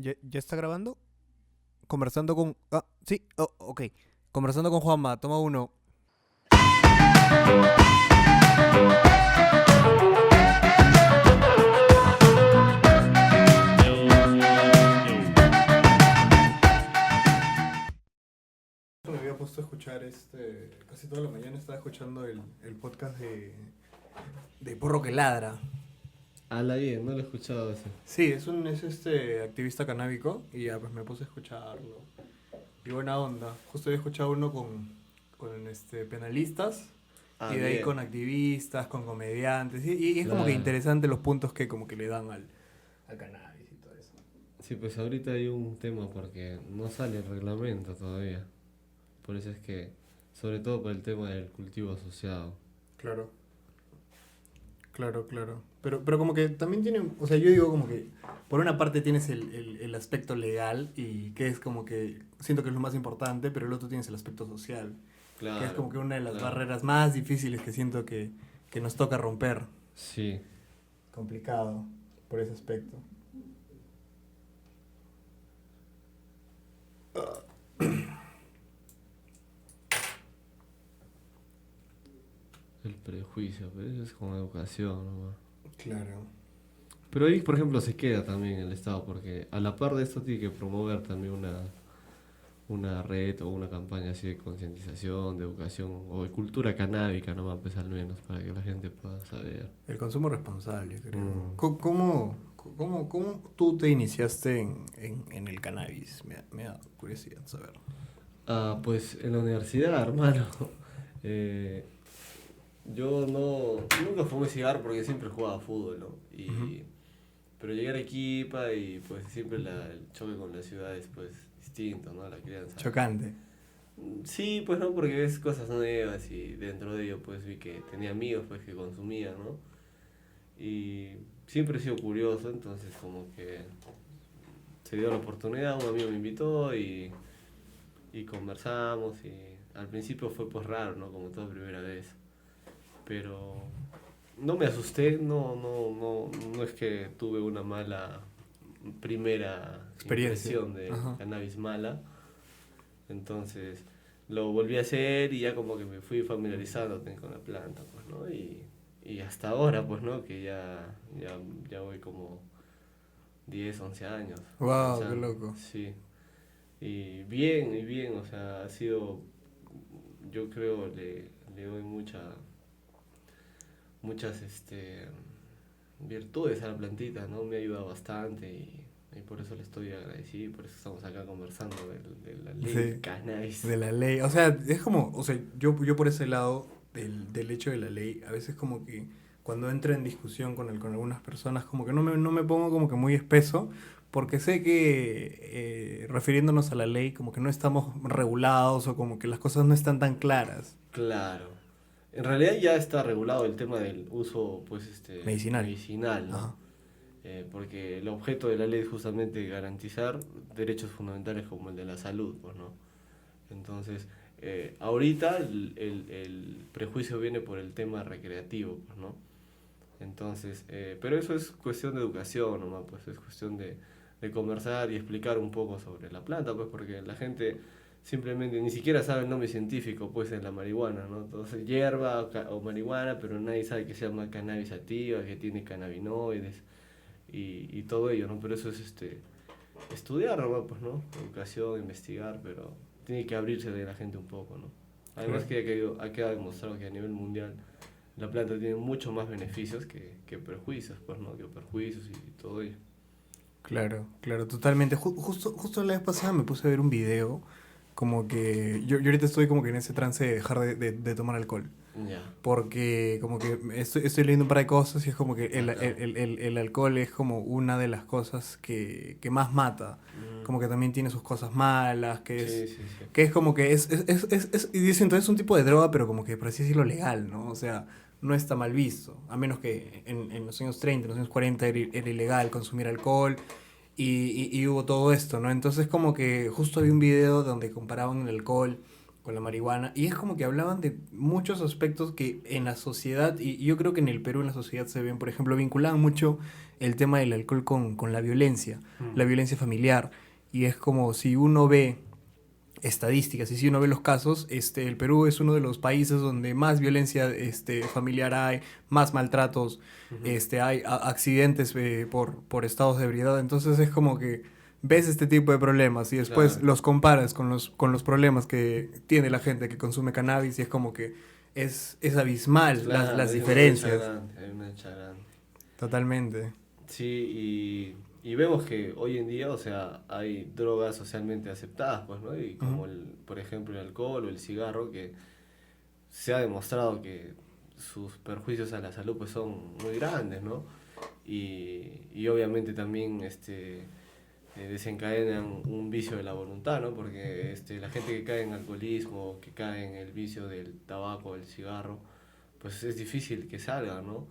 ¿Ya está grabando? Conversando con... Ah, sí, ok. Conversando con Juanma, toma uno. Me había puesto a escuchar casi toda la mañana estaba escuchando el podcast de Porro que Ladra. Ala bien, no lo he escuchado ese. Sí, es activista canábico y ya pues me puse a escucharlo. Y buena onda. Justo había escuchado uno con penalistas y Ah, de ahí bien. con activistas, con comediantes. Y es como que Claro. interesante los puntos que como que le dan al cannabis y todo eso. Sí, pues ahorita hay un tema porque no sale el reglamento todavía. Por eso es que, sobre todo por el tema del cultivo asociado. Claro, claro, claro. Pero como que también tiene, o sea, yo digo como que por una parte tienes el aspecto legal y que es como que siento que es lo más importante, pero el otro tienes el aspecto social, que es como Claro, que una de las claro. barreras más difíciles que siento que nos toca romper. Sí, Complicado por ese aspecto. el prejuicio, pero eso es como educación nomás. Claro. Pero ahí, por ejemplo, se queda también el Estado porque a la par de esto tiene que promover también una red o una campaña así de concientización, de educación o de cultura canábica nomás, pues al menos, para que la gente pueda saber. El consumo responsable, creo. Mm. ¿Cómo tú te iniciaste en el cannabis? Me da curiosidad saber. Ah, pues en la universidad, hermano. Eh, yo nunca fumé cigarro porque siempre jugaba fútbol, ¿no? Ujú. Pero llegué a Arequipa y pues siempre el choque con la ciudad es pues distinto, ¿no? La crianza. Chocante. Sí, pues no, porque ves cosas nuevas y dentro de ello pues vi que tenía amigos pues que consumían, ¿no? Y siempre he sido curioso, entonces como que se dio la oportunidad, un amigo me invitó y conversamos y al principio fue pues raro, ¿no? Como toda primera vez. Pero no me asusté, no es que tuve una mala primera Experiencia. impresión de Ajá. cannabis mala. Entonces lo volví a hacer y ya como que me fui familiarizando con la planta, pues, ¿no? Y hasta ahora, pues, ¿no? Que ya voy como 10 11 años Wow, qué avanzando, loco. sí. Y bien, o sea, ha sido, yo creo, le doy muchas virtudes a la plantita, ¿no? Me ha ayudado bastante y por eso le estoy agradecido y por eso estamos acá conversando de la ley del Sí, cannabis. de la ley. O sea, es como, o sea, yo por ese lado del hecho de la ley, a veces como que cuando entro en discusión con algunas personas, como que no me pongo como que muy espeso, porque sé que refiriéndonos a la ley, como que no estamos regulados o como que las cosas no están tan claras. Claro. En realidad ya está regulado el tema del uso, pues, Medicinal. medicinal, ¿no? Ajá. Porque el objeto de la ley es justamente garantizar derechos fundamentales como el de la salud, pues, ¿no? Entonces, ahorita el prejuicio viene por el tema recreativo, pues, ¿no? Entonces, pero eso es cuestión de educación nomás, pues es cuestión de conversar y explicar un poco sobre la planta, pues porque la gente simplemente ni siquiera sabe el nombre científico, pues en la marihuana, ¿no? Entonces, hierba o marihuana, pero nadie sabe que se llama cannabis sativa, que tiene cannabinoides y todo ello, ¿no? Pero eso es estudiar nomás, pues, ¿no? Educación, investigar, pero tiene que abrirse de la gente un poco, ¿no? Además Claro. que ha quedado demostrado que a nivel mundial la planta tiene mucho más beneficios que perjuicios, pues, ¿no? Que perjuicios y todo ello. Claro, claro, totalmente. Justo la vez pasada me puse a ver un video, como que yo ahorita estoy como que en ese trance de dejar de tomar alcohol. Ya, Porque como que estoy leyendo un par de cosas y es como que bacán. el alcohol es como una de las cosas que más mata. Mm, Como que también tiene sus cosas malas, sí, sí, sí. que es como que y dicen, entonces es un tipo de droga, pero como que por así decirlo legal, ¿no? O sea, no está mal visto. A menos que en los años 30 en los años 40 era ilegal consumir alcohol y hubo todo esto, ¿no? Entonces como que justo había un video donde comparaban el alcohol con la marihuana y es como que hablaban de muchos aspectos que en la sociedad, y yo creo que en el Perú en la sociedad se ven, por ejemplo, vinculaban mucho el tema del alcohol con la Mm. violencia familiar. Y es como si uno ve estadísticas y si uno ve los casos, el Perú es uno de los países donde más violencia familiar hay, más maltratos, Ujú. hay accidentes por estados de ebriedad. Entonces es como que ves este tipo de problemas y después Claro, los comparas con los problemas que tiene la gente que consume cannabis y es como que es abismal claro, las hay una brecha diferencias. grande, hay una brecha grande. Totalmente. Sí, y vemos que hoy en día, o sea, hay drogas socialmente aceptadas, pues, ¿no? Y Ujú. como por ejemplo, el alcohol o el cigarro, que se ha demostrado que sus perjuicios a la salud, pues, son muy grandes, ¿no? Y obviamente también, desencadenan un vicio de la voluntad, ¿no? Porque la gente que cae en alcoholismo, que cae en el vicio del tabaco, del cigarro, pues es difícil que salga, ¿no?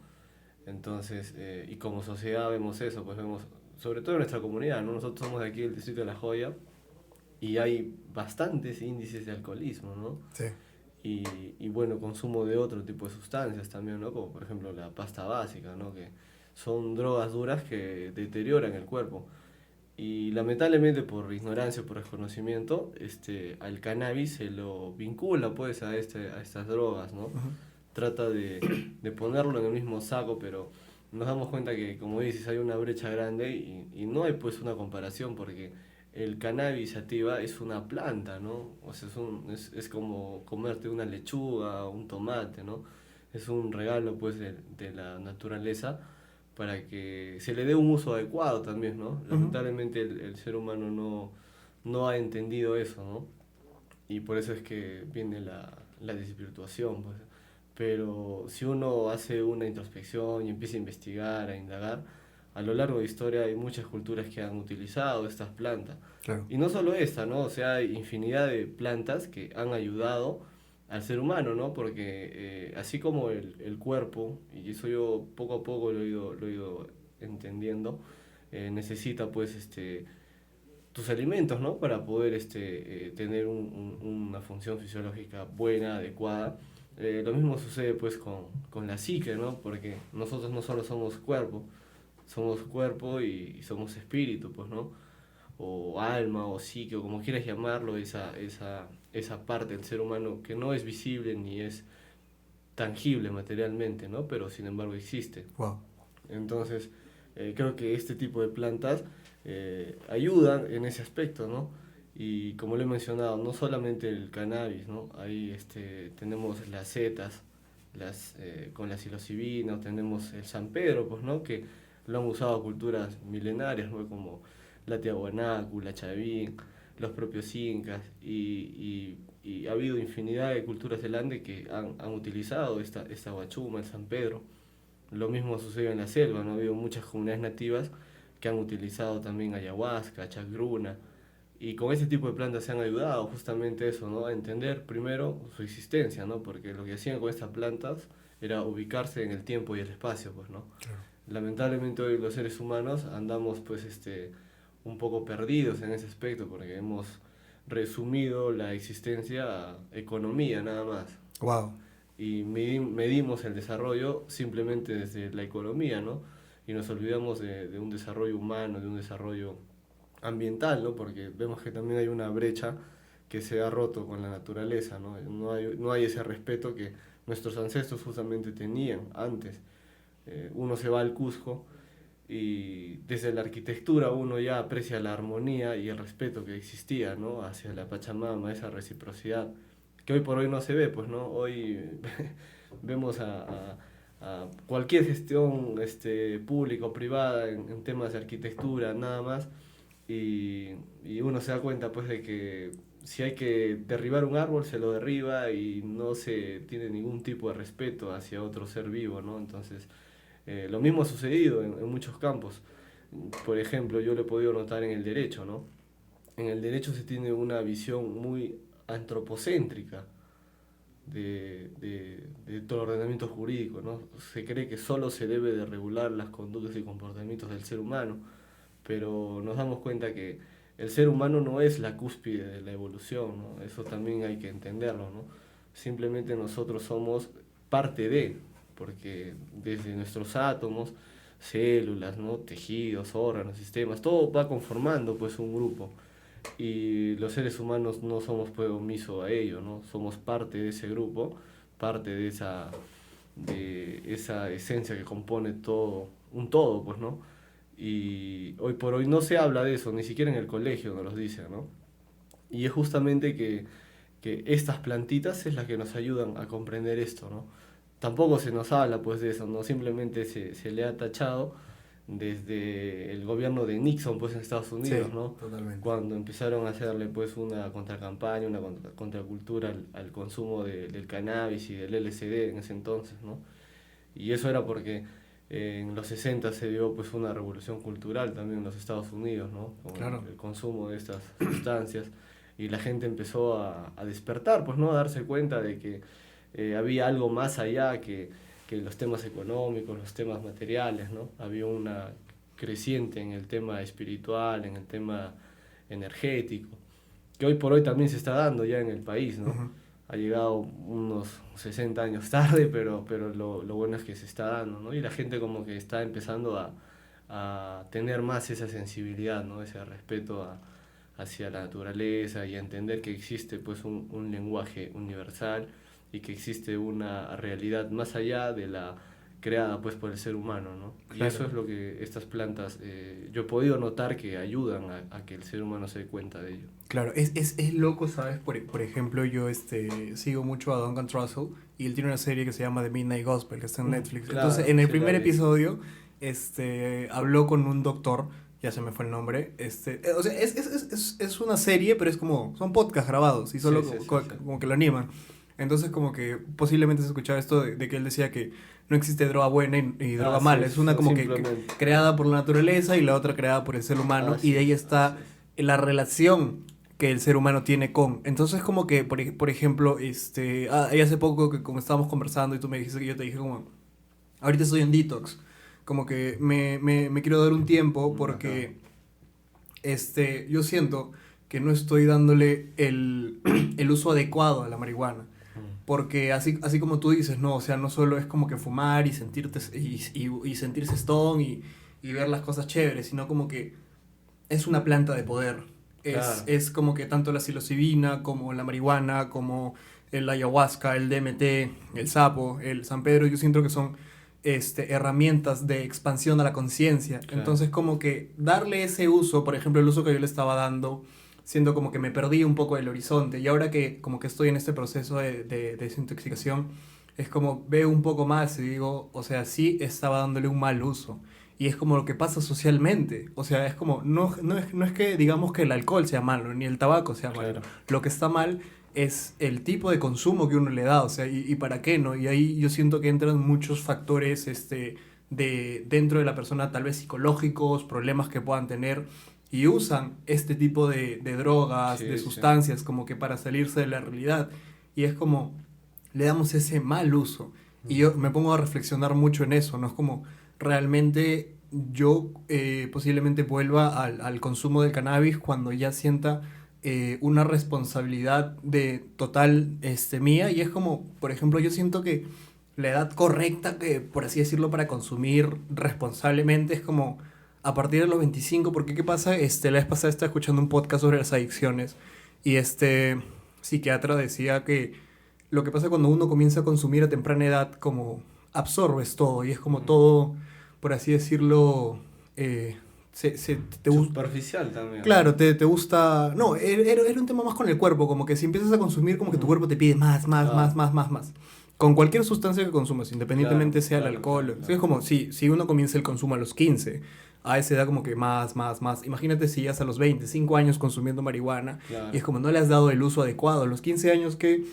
Entonces, y como sociedad vemos eso, pues vemos, sobre todo en nuestra comunidad, ¿no? Nosotros somos de aquí del distrito de La Joya y hay bastantes índices de alcoholismo, ¿no? Sí. Y, y bueno, consumo de otro tipo de sustancias también, ¿no? Como por ejemplo la pasta básica, ¿no? Que son drogas duras que deterioran el cuerpo. Y lamentablemente por ignorancia o por desconocimiento, al cannabis se lo vincula pues a estas drogas, ¿no? Ujú. Trata de ponerlo en el mismo saco, pero nos damos cuenta que, como dices, hay una brecha grande y no hay pues una comparación porque el cannabis sativa es una planta, ¿no? O sea, es como comerte una lechuga o un tomate, ¿no? Es un regalo pues de la naturaleza para que se le dé un uso adecuado también, ¿no? Ujú. Lamentablemente el ser humano no ha entendido eso, ¿no? Y por eso es que viene la desvirtuación, pues. Pero si uno hace una introspección y empieza a investigar, a indagar, a lo largo de la historia hay muchas culturas que han utilizado estas plantas. Claro. Y no solo esta, ¿no? O sea, hay infinidad de plantas que han ayudado al ser humano, ¿no? Porque así como el cuerpo, y eso yo poco a poco lo he ido entendiendo, necesita pues tus alimentos, ¿no? Para poder tener una función fisiológica buena, adecuada. Lo mismo sucede pues con la psique, ¿no? Porque nosotros no solo somos cuerpo y somos espíritu, pues, ¿no? O alma o psique, o como quieras llamarlo, esa parte del ser humano que no es visible ni es tangible materialmente, ¿no? Pero sin embargo existe. Wow. Entonces, creo que este tipo de plantas ayudan en ese aspecto, ¿no? Y como le he mencionado, no solamente el cannabis, ¿no? Ahí tenemos las setas, con la psilocibina, o tenemos el San Pedro, pues, ¿no? Que lo han usado culturas milenarias, ¿no? Como la Tiahuanacu, la Chavín, los propios incas, y ha habido infinidad de culturas del Ande que han utilizado esta guachuma, el San Pedro. Lo mismo sucedió en la selva, ¿no? Ha habido muchas comunidades nativas que han utilizado también ayahuasca, chacruna, y con ese tipo de plantas se han ayudado justamente eso, ¿no? A entender primero su existencia, ¿no? Porque lo que hacían con estas plantas era ubicarse en el tiempo y el espacio, pues, ¿no? Claro. Lamentablemente hoy los seres humanos andamos, pues, un poco perdidos en ese aspecto porque hemos resumido la existencia a economía nada más Wow. y medimos el desarrollo simplemente desde la economía, ¿no? Y nos olvidamos de un desarrollo humano, de un desarrollo ambiental, ¿no? Porque vemos que también hay una brecha que se ha roto con la naturaleza, ¿no? No hay ese respeto que nuestros ancestros justamente tenían antes. Uno se va al Cusco y desde la arquitectura uno ya aprecia la armonía y el respeto que existía, ¿no? Hacia la Pachamama, esa reciprocidad que hoy por hoy no se ve, pues, ¿no? Hoy vemos a cualquier gestión pública o privada en temas de arquitectura, nada más, y uno se da cuenta, pues, de que si hay que derribar un árbol, se lo derriba y no se tiene ningún tipo de respeto hacia otro ser vivo, ¿no? Entonces, lo mismo ha sucedido en muchos campos. Por ejemplo, yo lo he podido notar en el derecho, ¿no? En el derecho se tiene una visión muy antropocéntrica de todo el ordenamiento jurídico, ¿no? Se cree que solo se debe de regular las conductas y comportamientos del ser humano, pero nos damos cuenta que el ser humano no es la cúspide de la evolución, ¿no? Eso también hay que entenderlo, ¿no? Simplemente nosotros somos parte de, porque desde nuestros átomos células, ¿no? Tejidos, órganos, sistemas, todo va conformando pues un grupo. Y los seres humanos no somos pues omisos a ello, ¿no? Somos parte de ese grupo, parte de esa esencia que compone todo, un todo, pues, ¿no? Y hoy por hoy no se habla de eso, ni siquiera en el colegio nos lo dicen, ¿no? Y es justamente que estas plantitas es las que nos ayudan a comprender esto, ¿no? Tampoco se nos habla pues de eso, ¿no? Simplemente se le ha tachado desde el gobierno de Nixon pues en Estados Unidos, Sí, ¿no? totalmente. Cuando empezaron a hacerle pues una contracampaña, una contracultura al consumo del cannabis y del LSD en ese entonces, ¿no? Y eso era porque en los 60 se dio pues una revolución cultural también en los Estados Unidos, ¿no? Con Claro. el consumo de estas sustancias y la gente empezó a despertar, pues, ¿no? A darse cuenta de que había algo más allá que los temas económicos, los temas materiales, ¿no? Había una creciente en el tema espiritual, en el tema energético, que hoy por hoy también se está dando ya en el país, ¿no? Ujú. Ha llegado unos 60 años tarde, pero lo bueno es que se está dando, ¿no? Y la gente como que está empezando a tener más esa sensibilidad, ¿no? Ese respeto hacia la naturaleza y a entender que existe pues un lenguaje universal y que existe una realidad más allá de la creada pues por el ser humano, ¿no? Y Claro. eso es lo que estas plantas, yo he podido notar que ayudan a que el ser humano se dé cuenta de ello. Claro, es loco, ¿sabes? Por ejemplo, yo sigo mucho a Duncan Trussell y él tiene una serie que se llama The Midnight Gospel, que está en Netflix. Entonces, Claro, en el sí la primer vi. episodio, habló con un doctor, ya se me fue el nombre, o sea, es una serie, pero es como, son podcasts grabados y Sí, solo sí, sí, sí. como que lo animan. Entonces, como que posiblemente se escuchaba esto de que él decía que no existe droga buena y droga Así mala, es, es una son como que simplemente. creada por la naturaleza y la otra creada por el ser humano, y Así de ahí es, así está es. la relación que el ser humano tiene con. Entonces, como que, por ejemplo, ahí hace poco que como estábamos conversando y tú me dijiste que yo te dije como, ahorita estoy en detox, como que me quiero dar un tiempo Ajá. porque yo siento que no estoy dándole el uso adecuado a la marihuana. Mm. Porque así como tú dices, no, o sea, no solo es como que fumar y y sentirse stone y ver las cosas chéveres, sino como que es una planta de poder. Claro, Es como que tanto la psilocibina como la marihuana, como el ayahuasca, el DMT, el sapo, el San Pedro, yo siento que son herramientas de expansión a la conciencia. claro. Entonces como que darle ese uso, por ejemplo el uso que yo le estaba dando, siendo como que me perdí un poco del horizonte y ahora que como que estoy en este proceso de desintoxicación, es como veo un poco más y digo, o sea, sí estaba dándole un mal uso. Y es como lo que pasa socialmente. O sea, es como, no es que digamos que el alcohol sea malo, ni el tabaco sea malo. Claro. Lo que está mal es el tipo de consumo que uno le da, o sea, y para qué, ¿no? Y ahí yo siento que entran muchos factores, dentro de la persona, tal vez psicológicos, problemas que puedan tener, y usan este tipo de drogas, de Sí, sí. sustancias, como que para salirse de la realidad. Y es como, le damos ese mal uso. Y Ujú. yo me pongo a reflexionar mucho en eso, ¿no? Es como, realmente yo posiblemente vuelva al consumo del cannabis cuando ya sienta una responsabilidad de total mía y es como, por ejemplo, yo siento que la edad correcta que, por así decirlo, para consumir responsablemente es como a partir de los 25 porque ¿qué pasa? La vez pasada estaba escuchando un podcast sobre las adicciones y este psiquiatra decía que lo que pasa cuando uno comienza a consumir a temprana edad como absorbes todo y es como Ujú. todo, por así decirlo, te gusta. Superficial también, ¿no? Claro, te gusta. No, era un tema más con el cuerpo, como que si empiezas a consumir, como que tu Ujú. cuerpo te pide más, más, más, Ah, más, más, más. Con cualquier sustancia que consumas, claro, independientemente sea el claro, claro, alcohol. Sí, es claro. como si uno comienza el consumo a los 15 a esa edad como que más, más, más. Imagínate si ya a los 25 años consumiendo marihuana y Claro. es como no le has dado el uso adecuado. A los 15 años que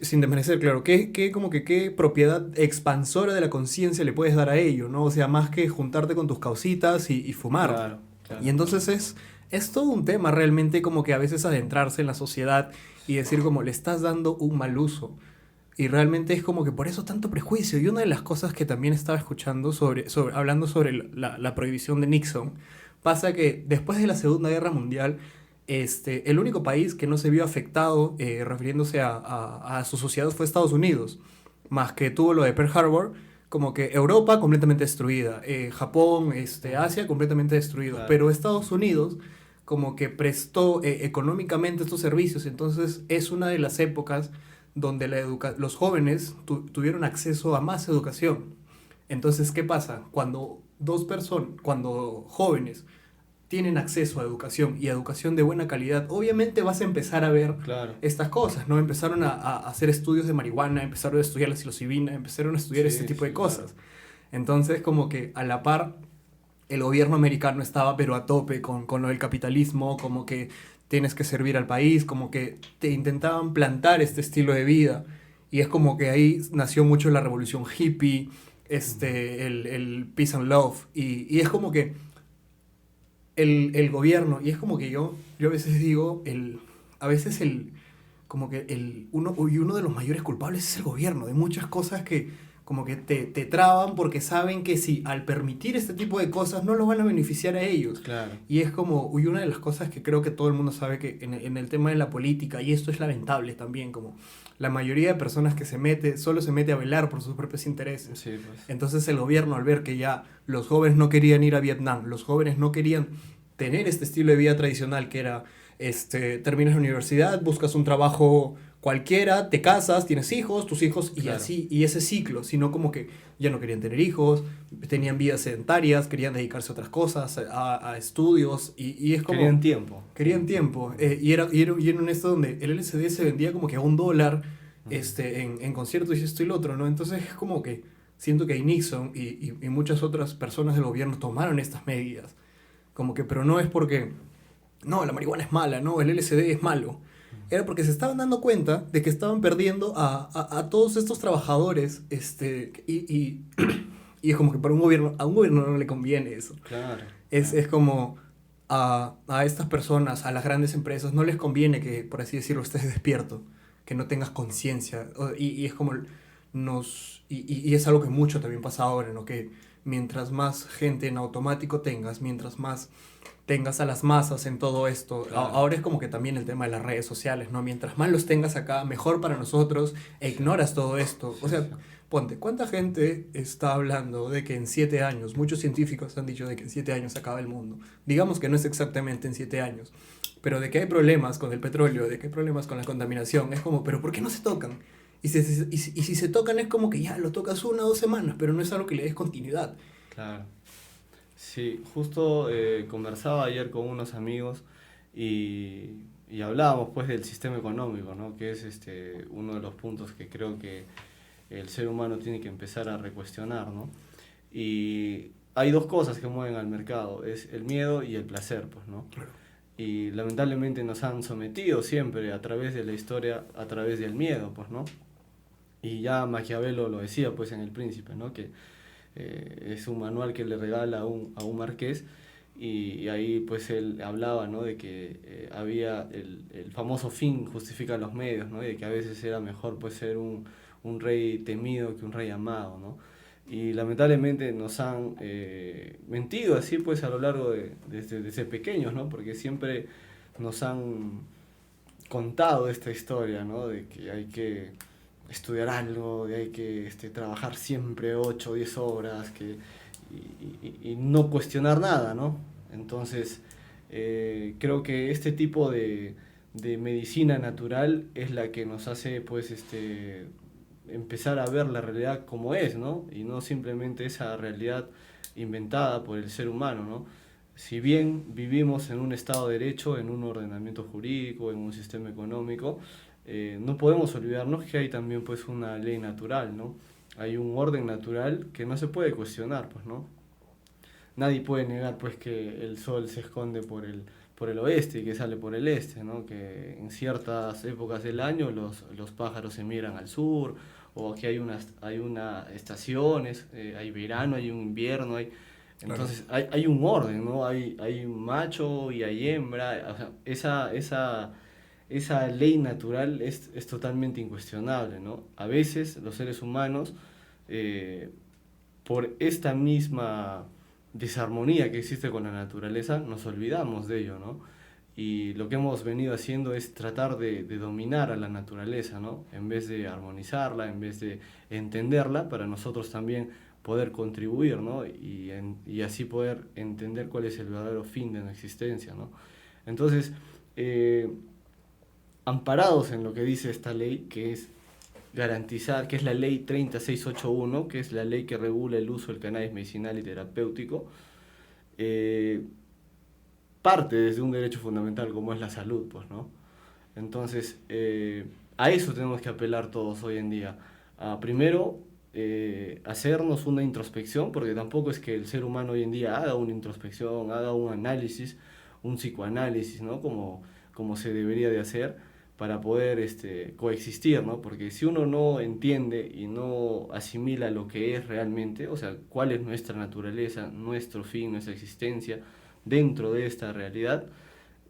sin desmerecer, claro, como que qué propiedad expansora de la conciencia le puedes dar a ello, ¿no? O sea, más que juntarte con tus causitas y fumar. Claro, Y claro, claro. entonces es todo un tema realmente como que a veces adentrarse en la sociedad y decir como le estás dando un mal uso. Y realmente es como que por eso tanto prejuicio. Y una de las cosas que también estaba escuchando hablando sobre la prohibición de Nixon, pasa que después de la Segunda Guerra Mundial, el único país que no se vio afectado, refiriéndose a su sociedad, fue Estados Unidos. Más que tuvo lo de Pearl Harbor, como que Europa completamente destruida, Japón, Asia completamente destruido, Claro. pero Estados Unidos como que prestó económicamente estos servicios, entonces es una de las épocas donde los jóvenes tuvieron acceso a más educación. Entonces, ¿qué pasa? Cuando jóvenes tienen acceso a educación y a educación de buena calidad, obviamente vas a empezar a ver Claro. estas cosas, ¿no? Empezaron a hacer estudios de marihuana, empezaron a estudiar la psilocibina, empezaron a estudiar este Sí, tipo de sí, claro. cosas. Entonces, como que a la par, el gobierno americano estaba pero a tope con lo del capitalismo, como que tienes que servir al país, como que te intentaban plantar este estilo de vida. Y es como que ahí nació mucho la revolución hippie, Ujú. el peace and love. Y es como que el gobierno, y es como que yo a veces digo, a veces como que uno de los mayores culpables es el gobierno, de muchas cosas que como que te traban porque saben que si al permitir este tipo de cosas no los van a beneficiar a ellos. Claro. Y es como, y una de las cosas que creo que todo el mundo sabe que en el tema de la política, y esto es lamentable también, como la mayoría de personas que solo se mete a velar por sus propios intereses. Sí, pues. Entonces el gobierno, al ver que ya los jóvenes no querían ir a Vietnam, los jóvenes no querían tener este estilo de vida tradicional que era, terminas la universidad, buscas un trabajo cualquiera, te casas, tienes hijos, tus hijos, y Claro. así, y ese ciclo, sino como que ya no querían tener hijos, tenían vidas sedentarias, querían dedicarse a otras cosas, a estudios, y es Querían como, tiempo. querían tiempo, y era un esto donde el LSD se vendía como que a $1, Ujú. en conciertos y esto y lo otro, ¿no? Entonces es como que siento que Nixon y muchas otras personas del gobierno tomaron estas medidas. Como que, pero no es porque, no, la marihuana es mala, no, el LSD es malo. Era porque se estaban dando cuenta de que estaban perdiendo a todos estos trabajadores, y es como que para a un gobierno no le conviene eso. Claro, Es claro. como a estas personas, a las grandes empresas, no les conviene que, por así decirlo, estés despierto, que no tengas conciencia. Y es como y es algo que mucho también pasa ahora, ¿no? Que mientras más gente en automático tengas, mientras más tengas a las masas en todo esto. Claro. Ahora es como que también el tema de las redes sociales, ¿no? Mientras más los tengas acá, mejor para nosotros, e Sí, ignoras todo esto. O sí, sea, sí. ponte, ¿cuánta gente está hablando de que en 7 años, muchos científicos han dicho de que en 7 años se acaba el mundo? Digamos que no es exactamente en 7 años, pero de que hay problemas con el petróleo, de que hay problemas con la contaminación, es como, pero ¿por qué no se tocan? Y si se tocan es como que ya lo tocas 1 o 2 semanas, pero no es algo que le des continuidad. Claro. Sí, justo conversaba ayer con unos amigos y hablábamos pues del sistema económico, ¿no? Que es uno de los puntos que creo que el ser humano tiene que empezar a recuestionar, ¿no? Y hay dos cosas que mueven al mercado, es el miedo y el placer, pues, ¿no? Y lamentablemente nos han sometido siempre a través de la historia, a través del miedo, pues, ¿no? Y ya Maquiavelo lo decía pues en El Príncipe, ¿no? Que es un manual que le regala a un marqués y ahí pues él hablaba, ¿no? De que había el famoso fin justifica los medios, ¿no? Y de que a veces era mejor pues ser un rey temido que un rey amado, ¿no? Y lamentablemente nos han mentido así pues a lo largo desde pequeños, ¿no? Porque siempre nos han contado esta historia, ¿no? De que hay que estudiar algo, de hay que trabajar siempre 8 o 10 horas y no cuestionar nada, ¿no? Entonces, creo que este tipo de medicina natural es la que nos hace, pues, empezar a ver la realidad como es, ¿no? Y no simplemente esa realidad inventada por el ser humano, ¿no? Si bien vivimos en un Estado de Derecho, en un ordenamiento jurídico, en un sistema económico, no podemos olvidarnos que hay también pues una ley natural, ¿no? Hay un orden natural que no se puede cuestionar, pues, ¿no? Nadie puede negar pues que el sol se esconde por el oeste y que sale por el este, ¿no? Que en ciertas épocas del año los pájaros se migran al sur, o que hay una estaciones, hay verano, hay un invierno, Claro. entonces hay un orden, ¿no? Hay un macho y hay hembra, o sea, esa ley natural es totalmente incuestionable, ¿no? A veces los seres humanos, eh, por esta misma desarmonía que existe con la naturaleza, nos olvidamos de ello, ¿no? y lo que hemos venido haciendo es tratar de dominar a la naturaleza, ¿no? En vez de armonizarla, en vez de entenderla, para nosotros también poder contribuir, ¿no? Y así poder entender cuál es el verdadero fin de nuestra existencia, ¿no? Entonces, eh, amparados en lo que dice esta ley, que es garantizar, que es la ley 30681, que es la ley que regula el uso del cannabis medicinal y terapéutico, eh, parte desde un derecho fundamental como es la salud, pues, ¿no? Entonces, a eso tenemos que apelar todos hoy en día. A primero, hacernos una introspección, porque tampoco es que el ser humano hoy en día haga una introspección, haga un análisis, un psicoanálisis, ¿no? Como se debería de hacer para poder coexistir, ¿no? Porque si uno no entiende y no asimila lo que es realmente, o sea, cuál es nuestra naturaleza, nuestro fin, nuestra existencia dentro de esta realidad,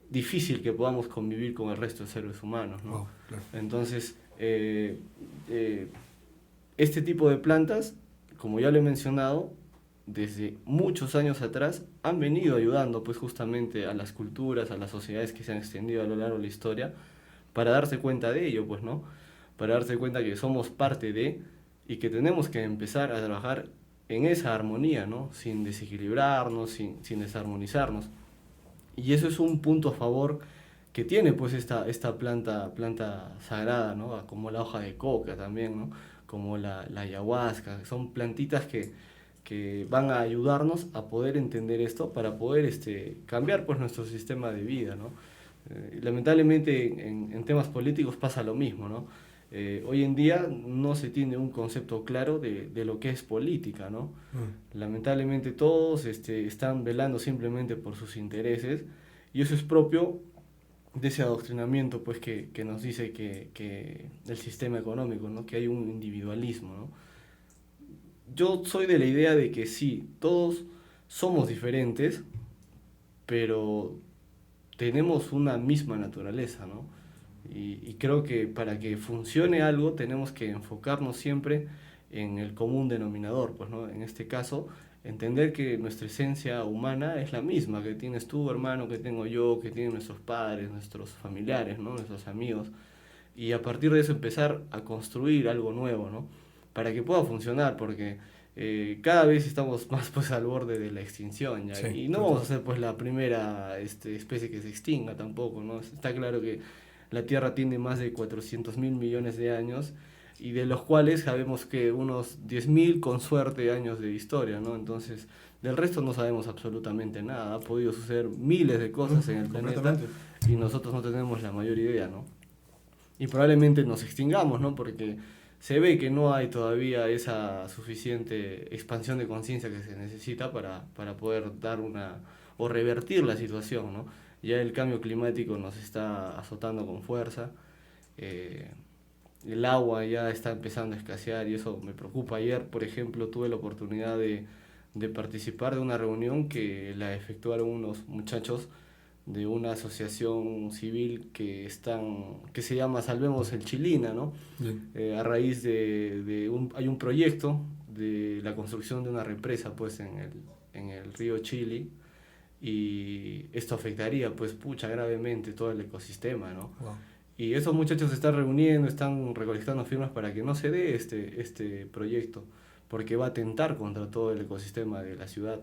difícil que podamos convivir con el resto de seres humanos, ¿no? Wow, claro. Entonces, este tipo de plantas, como ya lo he mencionado, desde muchos años atrás han venido ayudando pues justamente a las culturas, a las sociedades que se han extendido a lo largo de la historia, para darse cuenta de ello, pues, ¿no? Para darse cuenta que somos parte de y que tenemos que empezar a trabajar en esa armonía, ¿no? Sin desequilibrarnos, sin desarmonizarnos. Y eso es un punto a favor que tiene pues esta planta sagrada, ¿no? Como la hoja de coca también, ¿no? Como la ayahuasca, son plantitas que van a ayudarnos a poder entender esto para poder cambiar pues nuestro sistema de vida, ¿no? Lamentablemente en temas políticos pasa lo mismo, ¿no? Hoy en día no se tiene un concepto claro de lo que es política, ¿no? Lamentablemente todos están velando simplemente por sus intereses y eso es propio de ese adoctrinamiento pues que nos dice que el sistema económico, ¿no? Que hay un individualismo, ¿no? Yo soy de la idea de que sí, todos somos diferentes, pero tenemos una misma naturaleza, ¿no? Y creo que para que funcione algo tenemos que enfocarnos siempre en el común denominador, pues, ¿no? En este caso, entender que nuestra esencia humana es la misma que tienes tú, hermano, que tengo yo, que tienen nuestros padres, nuestros familiares, ¿no? Nuestros amigos. Y a partir de eso empezar a construir algo nuevo, ¿no? Para que pueda funcionar, porque cada vez estamos más pues al borde de la extinción, ¿ya? Sí, Y no vamos a total. ser pues la primera especie que se extinga tampoco, ¿no? Está claro que la Tierra tiene más de 400.000 millones de años y de los cuales sabemos que unos 10.000 con suerte años de historia, ¿no? Entonces, del resto no sabemos absolutamente nada. Ha podido suceder miles de cosas en el planeta Completamente. y nosotros no tenemos la mayor idea, ¿no? Y probablemente nos extingamos, ¿no? Porque se ve que no hay todavía esa suficiente expansión de conciencia que se necesita para poder dar una o revertir la situación, ¿no? Ya el cambio climático nos está azotando con fuerza, eh, el agua ya está empezando a escasear y eso me preocupa. Ayer, por ejemplo, tuve la oportunidad de participar de una reunión que la efectuaron unos muchachos de una asociación civil que se llama Salvemos el Chilina, ¿no? Bien. A raíz hay un proyecto de la construcción de una represa pues en el río Chili y esto afectaría pues pucha gravemente todo el ecosistema, ¿no? Wow. Y esos muchachos se están reuniendo, están recolectando firmas para que no se dé este proyecto, porque va a atentar contra todo el ecosistema de la ciudad.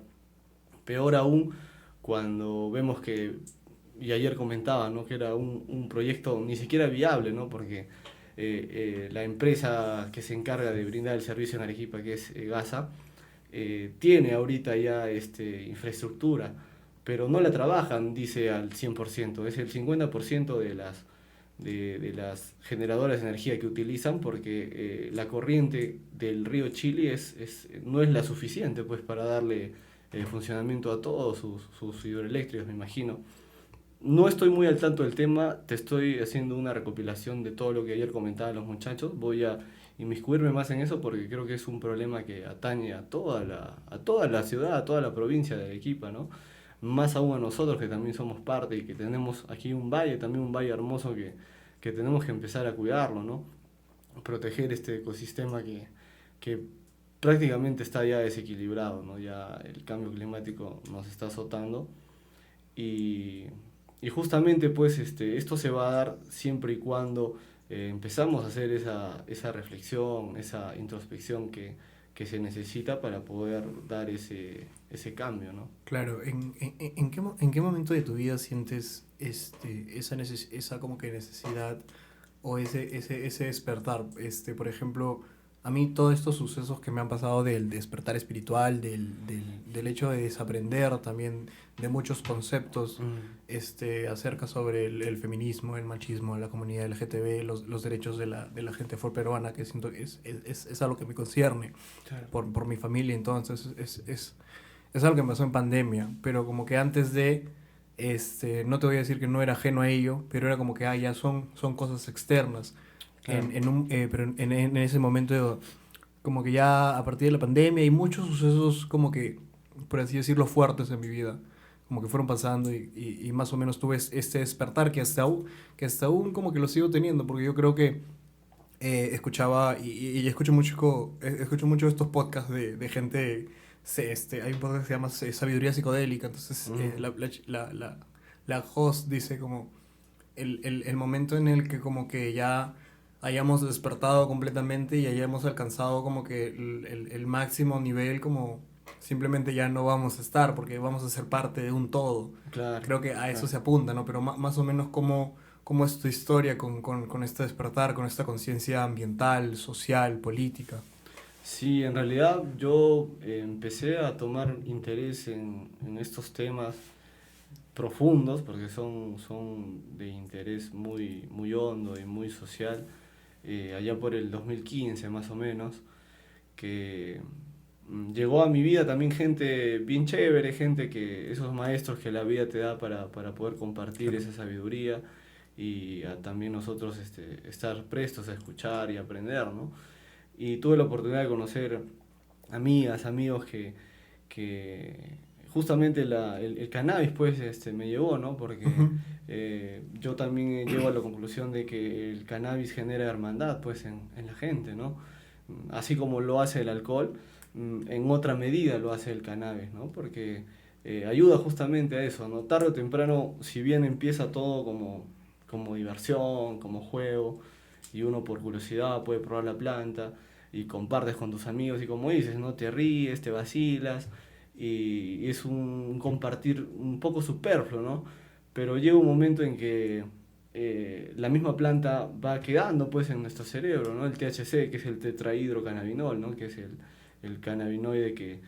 Peor aún cuando vemos que, y ayer comentaba, ¿no? Que era un proyecto ni siquiera viable, ¿no? Porque la empresa que se encarga de brindar el servicio en Arequipa, que es Gasa, tiene ahorita ya infraestructura, pero no la trabajan, dice al 100%, es el 50% de las generadoras de energía que utilizan porque la corriente del río Chili no es la suficiente pues para darle funcionamiento a todos sus hidroeléctricos, me imagino. No estoy muy al tanto del tema, te estoy haciendo una recopilación de todo lo que ayer comentaban los muchachos, voy a inmiscuirme más en eso porque creo que es un problema que atañe a toda la ciudad, a toda la provincia de Arequipa, ¿no? Más aún a nosotros que también somos parte y que tenemos aquí un valle, también un valle hermoso que tenemos que empezar a cuidarlo, ¿no? Proteger este ecosistema que prácticamente está ya desequilibrado, ¿no? Ya el cambio climático nos está azotando y y justamente pues esto se va a dar siempre y cuando empezamos a hacer esa reflexión, esa introspección que se necesita para poder dar ese cambio, ¿no? Claro, ¿en qué momento de tu vida sientes esa como que necesidad o ese despertar? Por ejemplo, a mí todos estos sucesos que me han pasado del despertar espiritual, del hecho de desaprender también de muchos conceptos Mm, acerca sobre el feminismo, el machismo, la comunidad LGTB, los derechos de la gente afroperuana, que siento que es algo que me concierne claro. por mi familia, entonces es algo que me pasó en pandemia, pero como que antes de, no te voy a decir que no era ajeno a ello, pero era como que, ya son cosas externas. Claro. Pero en ese momento, como que ya a partir de la pandemia hay muchos sucesos como que, por así decirlo, fuertes en mi vida, como que fueron pasando y más o menos tuve este despertar que hasta aún como que lo sigo teniendo, porque yo creo que escuchaba y escucho mucho estos podcasts de gente, hay un podcast que se llama Sabiduría Psicodélica, entonces Mm, la host dice como el momento en el que como que ya hayamos despertado completamente y hayamos alcanzado como que el máximo nivel, como simplemente ya no vamos a estar porque vamos a ser parte de un todo. claro, Creo que a eso claro. se apunta, ¿no? Pero más o menos cómo es tu historia con este despertar, con esta conciencia ambiental, social, política. Sí, en realidad yo empecé a tomar interés en estos temas profundos, porque son de interés muy hondo y muy social, allá por el 2015 más o menos, que llegó a mi vida también gente bien chévere, gente que, esos maestros que la vida te da para poder compartir Claro. esa sabiduría y también nosotros estar prestos a escuchar y aprender, ¿no? Y tuve la oportunidad de conocer amigas, amigos que justamente el cannabis pues me llevó, ¿no? Porque Ujú. yo también llego a la conclusión de que el cannabis genera hermandad pues en la gente, ¿no? Así como lo hace el alcohol, en otra medida lo hace el cannabis, ¿no? Porque ayuda justamente a eso, ¿no? Tarde o temprano, si bien empieza todo como diversión, como juego, y uno por curiosidad puede probar la planta, y compartes con tus amigos y como dices, ¿no? Te ríes, te vacilas y es un compartir un poco superfluo, ¿no? Pero llega un momento en que la misma planta va quedando pues en nuestro cerebro, ¿no? El THC, que es el tetrahidrocannabinol, ¿no? Que es el cannabinoide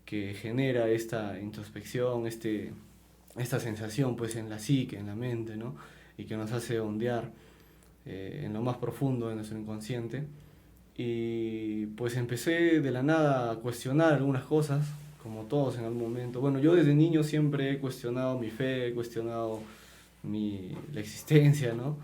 que genera esta introspección, esta sensación pues en la psique, en la mente, ¿no? Y que nos hace ondear en lo más profundo de nuestro inconsciente. Y pues empecé de la nada a cuestionar algunas cosas, como todos en algún momento. Bueno, yo desde niño siempre he cuestionado mi fe, he cuestionado la existencia, ¿no?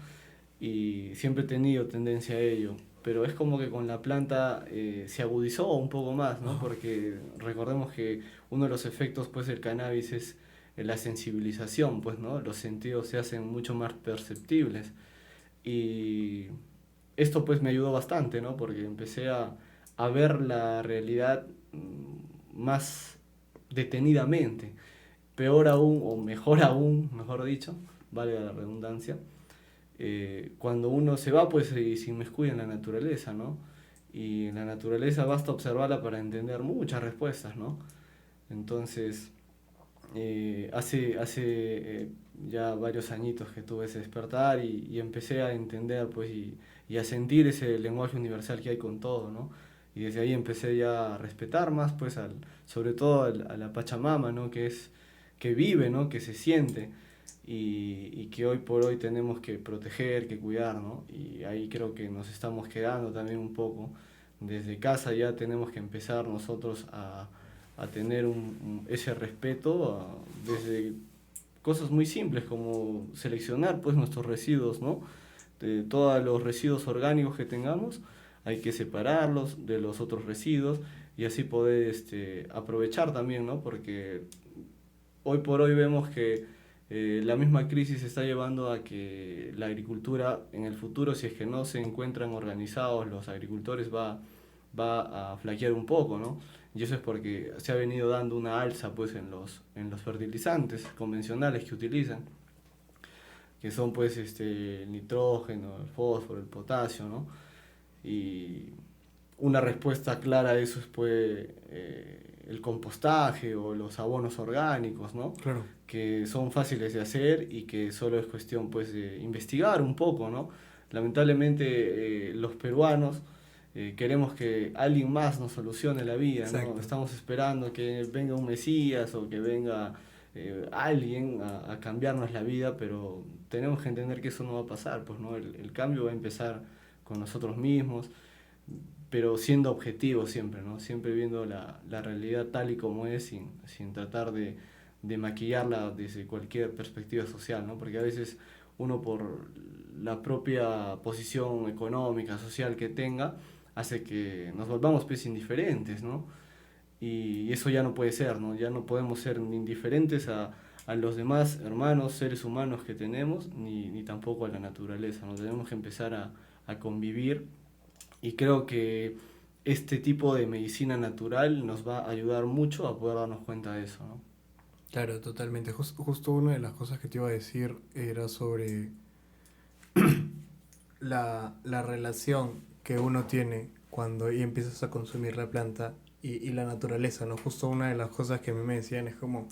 Y siempre he tenido tendencia a ello. Pero es como que con la planta se agudizó un poco más, ¿no? Ajá. Porque recordemos que uno de los efectos pues, del cannabis es la sensibilización, pues, ¿no? Los sentidos se hacen mucho más perceptibles. Y esto pues me ayudó bastante, ¿no? Porque empecé a ver la realidad más detenidamente. Peor aún, o mejor aún, mejor dicho, valga la redundancia, cuando uno se va pues y se inmiscuye en la naturaleza, ¿no? Y en la naturaleza basta observarla para entender muchas respuestas, ¿no? Entonces, hace ya varios añitos que tuve ese despertar y empecé a entender pues y a sentir ese lenguaje universal que hay con todo, ¿no? Y desde ahí empecé ya a respetar más pues sobre todo a la Pachamama, ¿no? Que vive, ¿no? Que se siente y que hoy por hoy tenemos que proteger, que cuidar, ¿no? Y ahí creo que nos estamos quedando también un poco. Desde casa ya tenemos que empezar nosotros a tener ese respeto desde cosas muy simples como seleccionar pues nuestros residuos, ¿no? De todos los residuos orgánicos que tengamos, hay que separarlos de los otros residuos y así poder aprovechar también, ¿no? Porque hoy por hoy vemos que la misma crisis está llevando a que la agricultura en el futuro, si es que no se encuentran organizados los agricultores, va a flaquear un poco, ¿no? Y eso es porque se ha venido dando una alza pues en los fertilizantes convencionales que utilizan. que son pues el nitrógeno, el fósforo, el potasio, ¿no? Y una respuesta clara a eso es pues, el compostaje o los abonos orgánicos, ¿no? Claro. Que son fáciles de hacer y que solo es cuestión pues de investigar un poco, ¿no? Lamentablemente los peruanos queremos que alguien más nos solucione la vida, Exacto. ¿no? Estamos esperando que venga un Mesías o que venga alguien a cambiarnos la vida, pero tenemos que entender que eso no va a pasar, pues, ¿no? El cambio va a empezar con nosotros mismos, pero siendo objetivos siempre, ¿no? Siempre viendo la realidad tal y como es, sin tratar de maquillarla desde cualquier perspectiva social, ¿no? Porque a veces uno por la propia posición económica, social que tenga, hace que nos volvamos pues indiferentes, ¿no? Y eso ya no puede ser, ¿no? Ya no podemos ser indiferentes a los demás hermanos, seres humanos que tenemos, ni tampoco a la naturaleza, ¿no? Tenemos que empezar a convivir y creo que este tipo de medicina natural nos va a ayudar mucho a poder darnos cuenta de eso, ¿no? Claro, totalmente. Justo una de las cosas que te iba a decir era sobre la relación que uno tiene cuando y empiezas a consumir la planta y la naturaleza, ¿no? Justo una de las cosas que a mí me decían es como,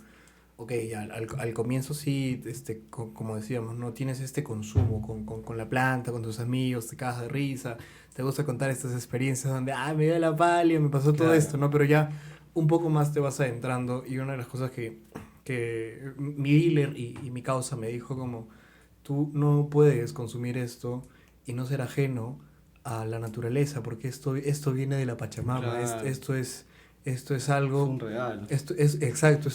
ok, ya, al comienzo sí, como decíamos, no tienes este consumo con la planta, con tus amigos, te cagas de risa, te gusta contar estas experiencias donde, me dio la palia, me pasó todo Claro, esto, ¿no? Pero ya un poco más te vas adentrando y una de las cosas que mi dealer y mi causa me dijo como, tú no puedes consumir esto y no ser ajeno a la naturaleza, porque esto viene de la Pachamama, claro, esto es es algo, un regalo, esto es exacto,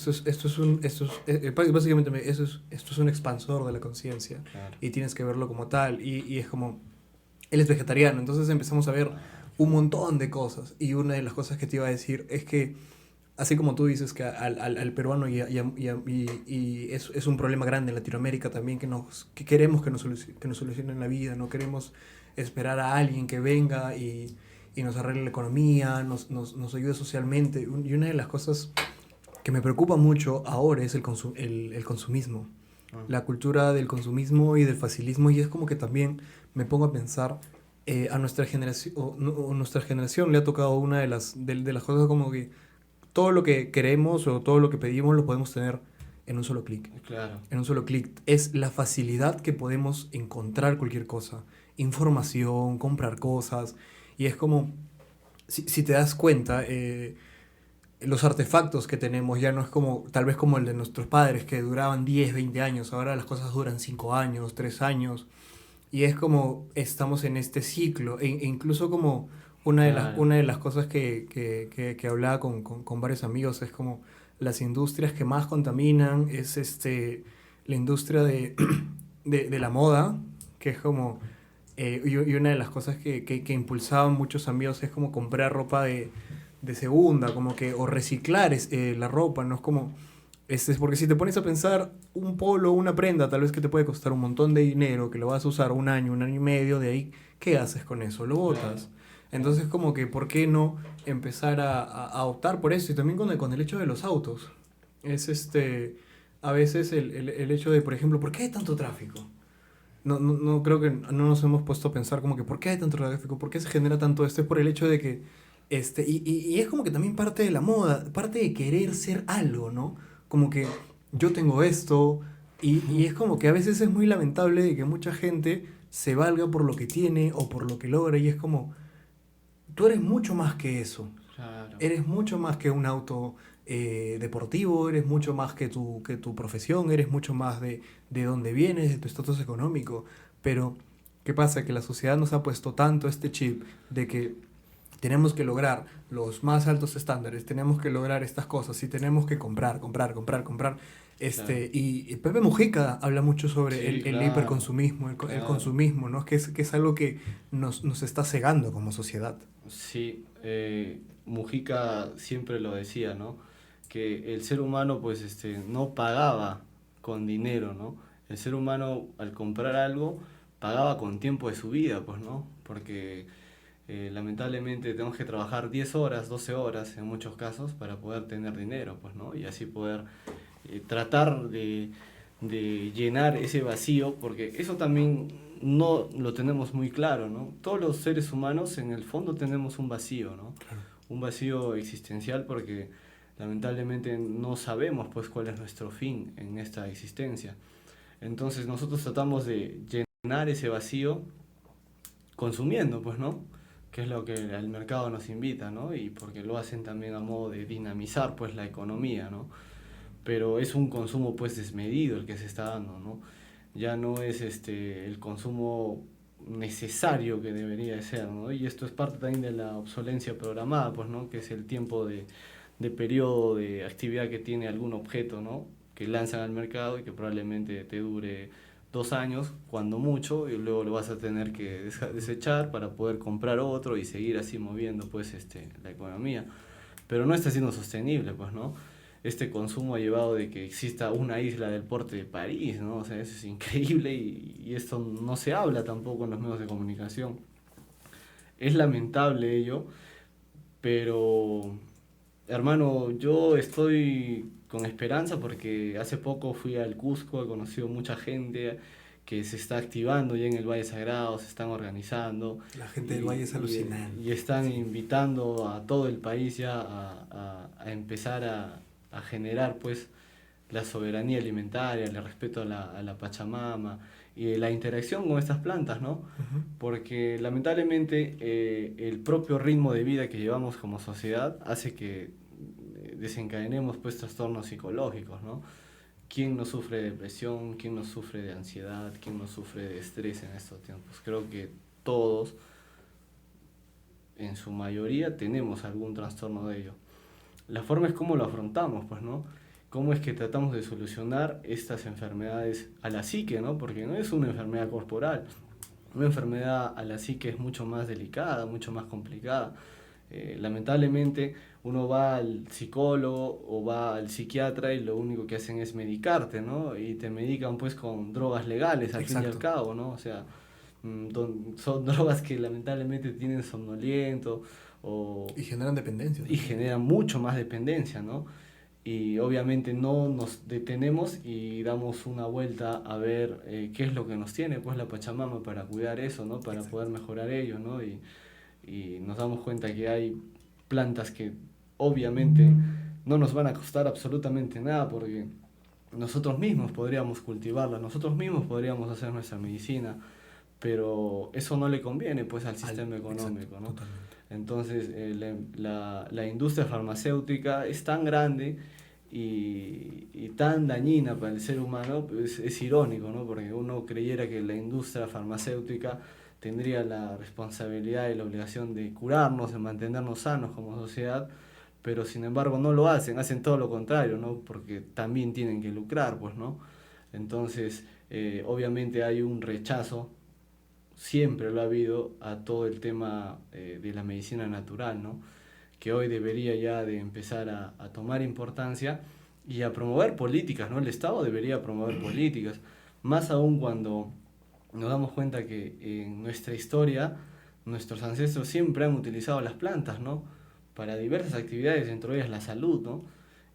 básicamente esto es un expansor de la conciencia claro. y tienes que verlo como tal y es como, él es vegetariano, entonces empezamos a ver un montón de cosas y una de las cosas que te iba a decir es que así como tú dices que al peruano y es un problema grande en Latinoamérica también que queremos que nos solucionen la vida, no queremos esperar a alguien que venga y nos arregle la economía, nos ayude socialmente. Y una de las cosas que me preocupa mucho ahora es el consumismo, Ah, la cultura del consumismo y del facilismo y es como que también me pongo a pensar a nuestra generación, nuestra generación le ha tocado una de las cosas como que todo lo que queremos o todo lo que pedimos lo podemos tener en un solo clic. claro, En un solo clic. Es la facilidad que podemos encontrar cualquier cosa. Información, comprar cosas. Y es como, si te das cuenta, los artefactos que tenemos ya no es como, tal vez como el de nuestros padres, que duraban 10 20 años. Ahora las cosas duran 5 años, 3 años. Y es como estamos en este ciclo. E incluso como claro, una de las cosas que hablaba con varios amigos es como las industrias que más contaminan es la industria de la moda, que es como... y una de las cosas que impulsaban muchos amigos es como comprar ropa de segunda, como que, o reciclar la ropa, ¿no? Es como, es porque si te pones a pensar, un polo, una prenda, tal vez que te puede costar un montón de dinero, que lo vas a usar un año y medio, de ahí, ¿qué haces con eso? Lo claro, botas. claro. Entonces, como que, ¿por qué no empezar a optar por eso? Y también con el hecho de los autos. Es a veces el hecho de, por ejemplo, ¿por qué hay tanto tráfico? No creo que no nos hemos puesto a pensar como que ¿por qué hay tanto tráfico? ¿Por qué se genera tanto esto? Es por el hecho de que, y es como que también parte de la moda, parte de querer ser algo, ¿no? Como que yo tengo esto, y es como que a veces es muy lamentable de que mucha gente se valga por lo que tiene o por lo que logra, y es como, tú eres mucho más que eso. Claro, Eres mucho más que un auto deportivo, eres mucho más que tu profesión, eres mucho más de dónde vienes, de tu estatus económico. Pero, ¿qué pasa? Que la sociedad nos ha puesto tanto este chip de que tenemos que lograr los más altos estándares, tenemos que lograr estas cosas y tenemos que comprar, comprar, comprar, comprar. claro. Y Pepe Mujica habla mucho sobre Sí, el claro, hiperconsumismo, el claro. consumismo, ¿no? Que es algo que nos está cegando como sociedad. Sí, Mujica siempre lo decía, ¿no? Que el ser humano pues no pagaba con dinero, ¿no? El ser humano al comprar algo pagaba con tiempo de su vida, pues, ¿no? Porque lamentablemente tenemos que trabajar 10 horas, 12 horas en muchos casos para poder tener dinero, pues, ¿no? Y así poder tratar de llenar ese vacío, porque eso también no lo tenemos muy claro, ¿no? Todos los seres humanos en el fondo tenemos un vacío, ¿no? Claro. Un vacío existencial porque lamentablemente no sabemos pues cuál es nuestro fin en esta existencia. Entonces nosotros tratamos de llenar ese vacío consumiendo, pues, ¿no? Que es lo que el mercado nos invita, ¿no? Y porque lo hacen también a modo de dinamizar pues la economía, ¿no? Pero es un consumo pues desmedido el que se está dando, ¿no? Ya no es el consumo necesario que debería de ser, ¿no? Y esto es parte también de la obsolencia programada, pues, ¿no? Que es el tiempo de periodo de actividad que tiene algún objeto, ¿no? Que lanzan al mercado y que probablemente te dure 2 años, cuando mucho, y luego lo vas a tener que desechar para poder comprar otro y seguir así moviendo pues la economía. Pero no está siendo sostenible, pues, ¿no? Este consumo ha llevado de que exista una isla del porte de París, ¿no? O sea, eso es increíble y esto no se habla tampoco en los medios de comunicación. Es lamentable ello, pero hermano, yo estoy con esperanza porque hace poco fui al Cusco, he conocido mucha gente que se está activando ya en el Valle Sagrado, se están organizando La gente del Valle es y alucinante. están Sí. invitando a todo el país ya a empezar a generar pues la soberanía alimentaria, el respeto a la Pachamama y la interacción con estas plantas, ¿no? Ujú. Porque lamentablemente el propio ritmo de vida que llevamos como sociedad hace que desencadenemos pues trastornos psicológicos, ¿no? ¿Quién no sufre de depresión? ¿Quién no sufre de ansiedad? ¿Quién no sufre de estrés en estos tiempos? Creo que todos, en su mayoría, tenemos algún trastorno de ello. La forma es cómo lo afrontamos, pues, ¿no? Cómo es que tratamos de solucionar estas enfermedades a la psique, ¿no? Porque no es una enfermedad corporal. Una enfermedad a la psique es mucho más delicada, mucho más complicada. Lamentablemente uno va al psicólogo o va al psiquiatra y lo único que hacen es medicarte, ¿no? Y te medican pues con drogas legales al fin y al Exacto. cabo, ¿no? O sea, son drogas que lamentablemente tienen somnoliento o, Y generan dependencia y también. generan mucho más dependencia, ¿no? Y obviamente no nos detenemos y damos una vuelta a ver qué es lo que nos tiene pues la Pachamama para cuidar eso, ¿no? Para poder Exacto. mejorar ello, ¿no? Y nos damos cuenta que hay plantas que obviamente no nos van a costar absolutamente nada porque nosotros mismos podríamos cultivarlas, nosotros mismos podríamos hacer nuestra medicina, pero eso no le conviene pues al sistema Exacto, económico, ¿no? totalmente. Entonces la industria farmacéutica es tan grande y tan dañina para el ser humano, pues es irónico, ¿no? Porque uno creyera que la industria farmacéutica tendría la responsabilidad y la obligación de curarnos, de mantenernos sanos como sociedad, pero sin embargo no lo hacen, hacen todo lo contrario, ¿no? Porque también tienen que lucrar, pues, ¿no? Entonces, obviamente hay un rechazo, siempre lo ha habido, a todo el tema de la medicina natural, ¿no? Que hoy debería ya de empezar a tomar importancia y a promover políticas, ¿no? El Estado debería promover políticas, más aún cuando nos damos cuenta que en nuestra historia nuestros ancestros siempre han utilizado las plantas, ¿no? Para diversas actividades, entre ellas la salud, ¿no?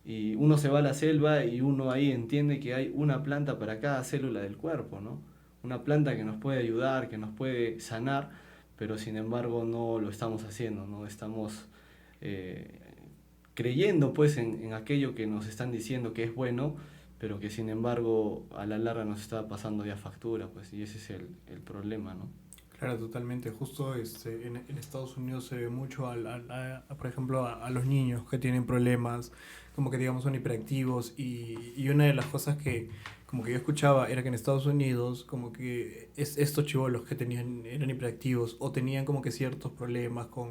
Y uno se va a la selva y uno ahí entiende que hay una planta para cada célula del cuerpo, ¿no? Una planta que nos puede ayudar, que nos puede sanar, pero sin embargo no lo estamos haciendo, ¿no? Estamos eh, creyendo pues en aquello que nos están diciendo que es bueno, pero que sin embargo a la larga nos está pasando ya factura, pues, y ese es el problema, ¿no? Claro, totalmente. Justo en Estados Unidos se ve mucho, por ejemplo, a los niños que tienen problemas, como que digamos son hiperactivos. Y una de las cosas que como que yo escuchaba era que en Estados Unidos como que estos chibolos que tenían, eran hiperactivos o tenían como que ciertos problemas con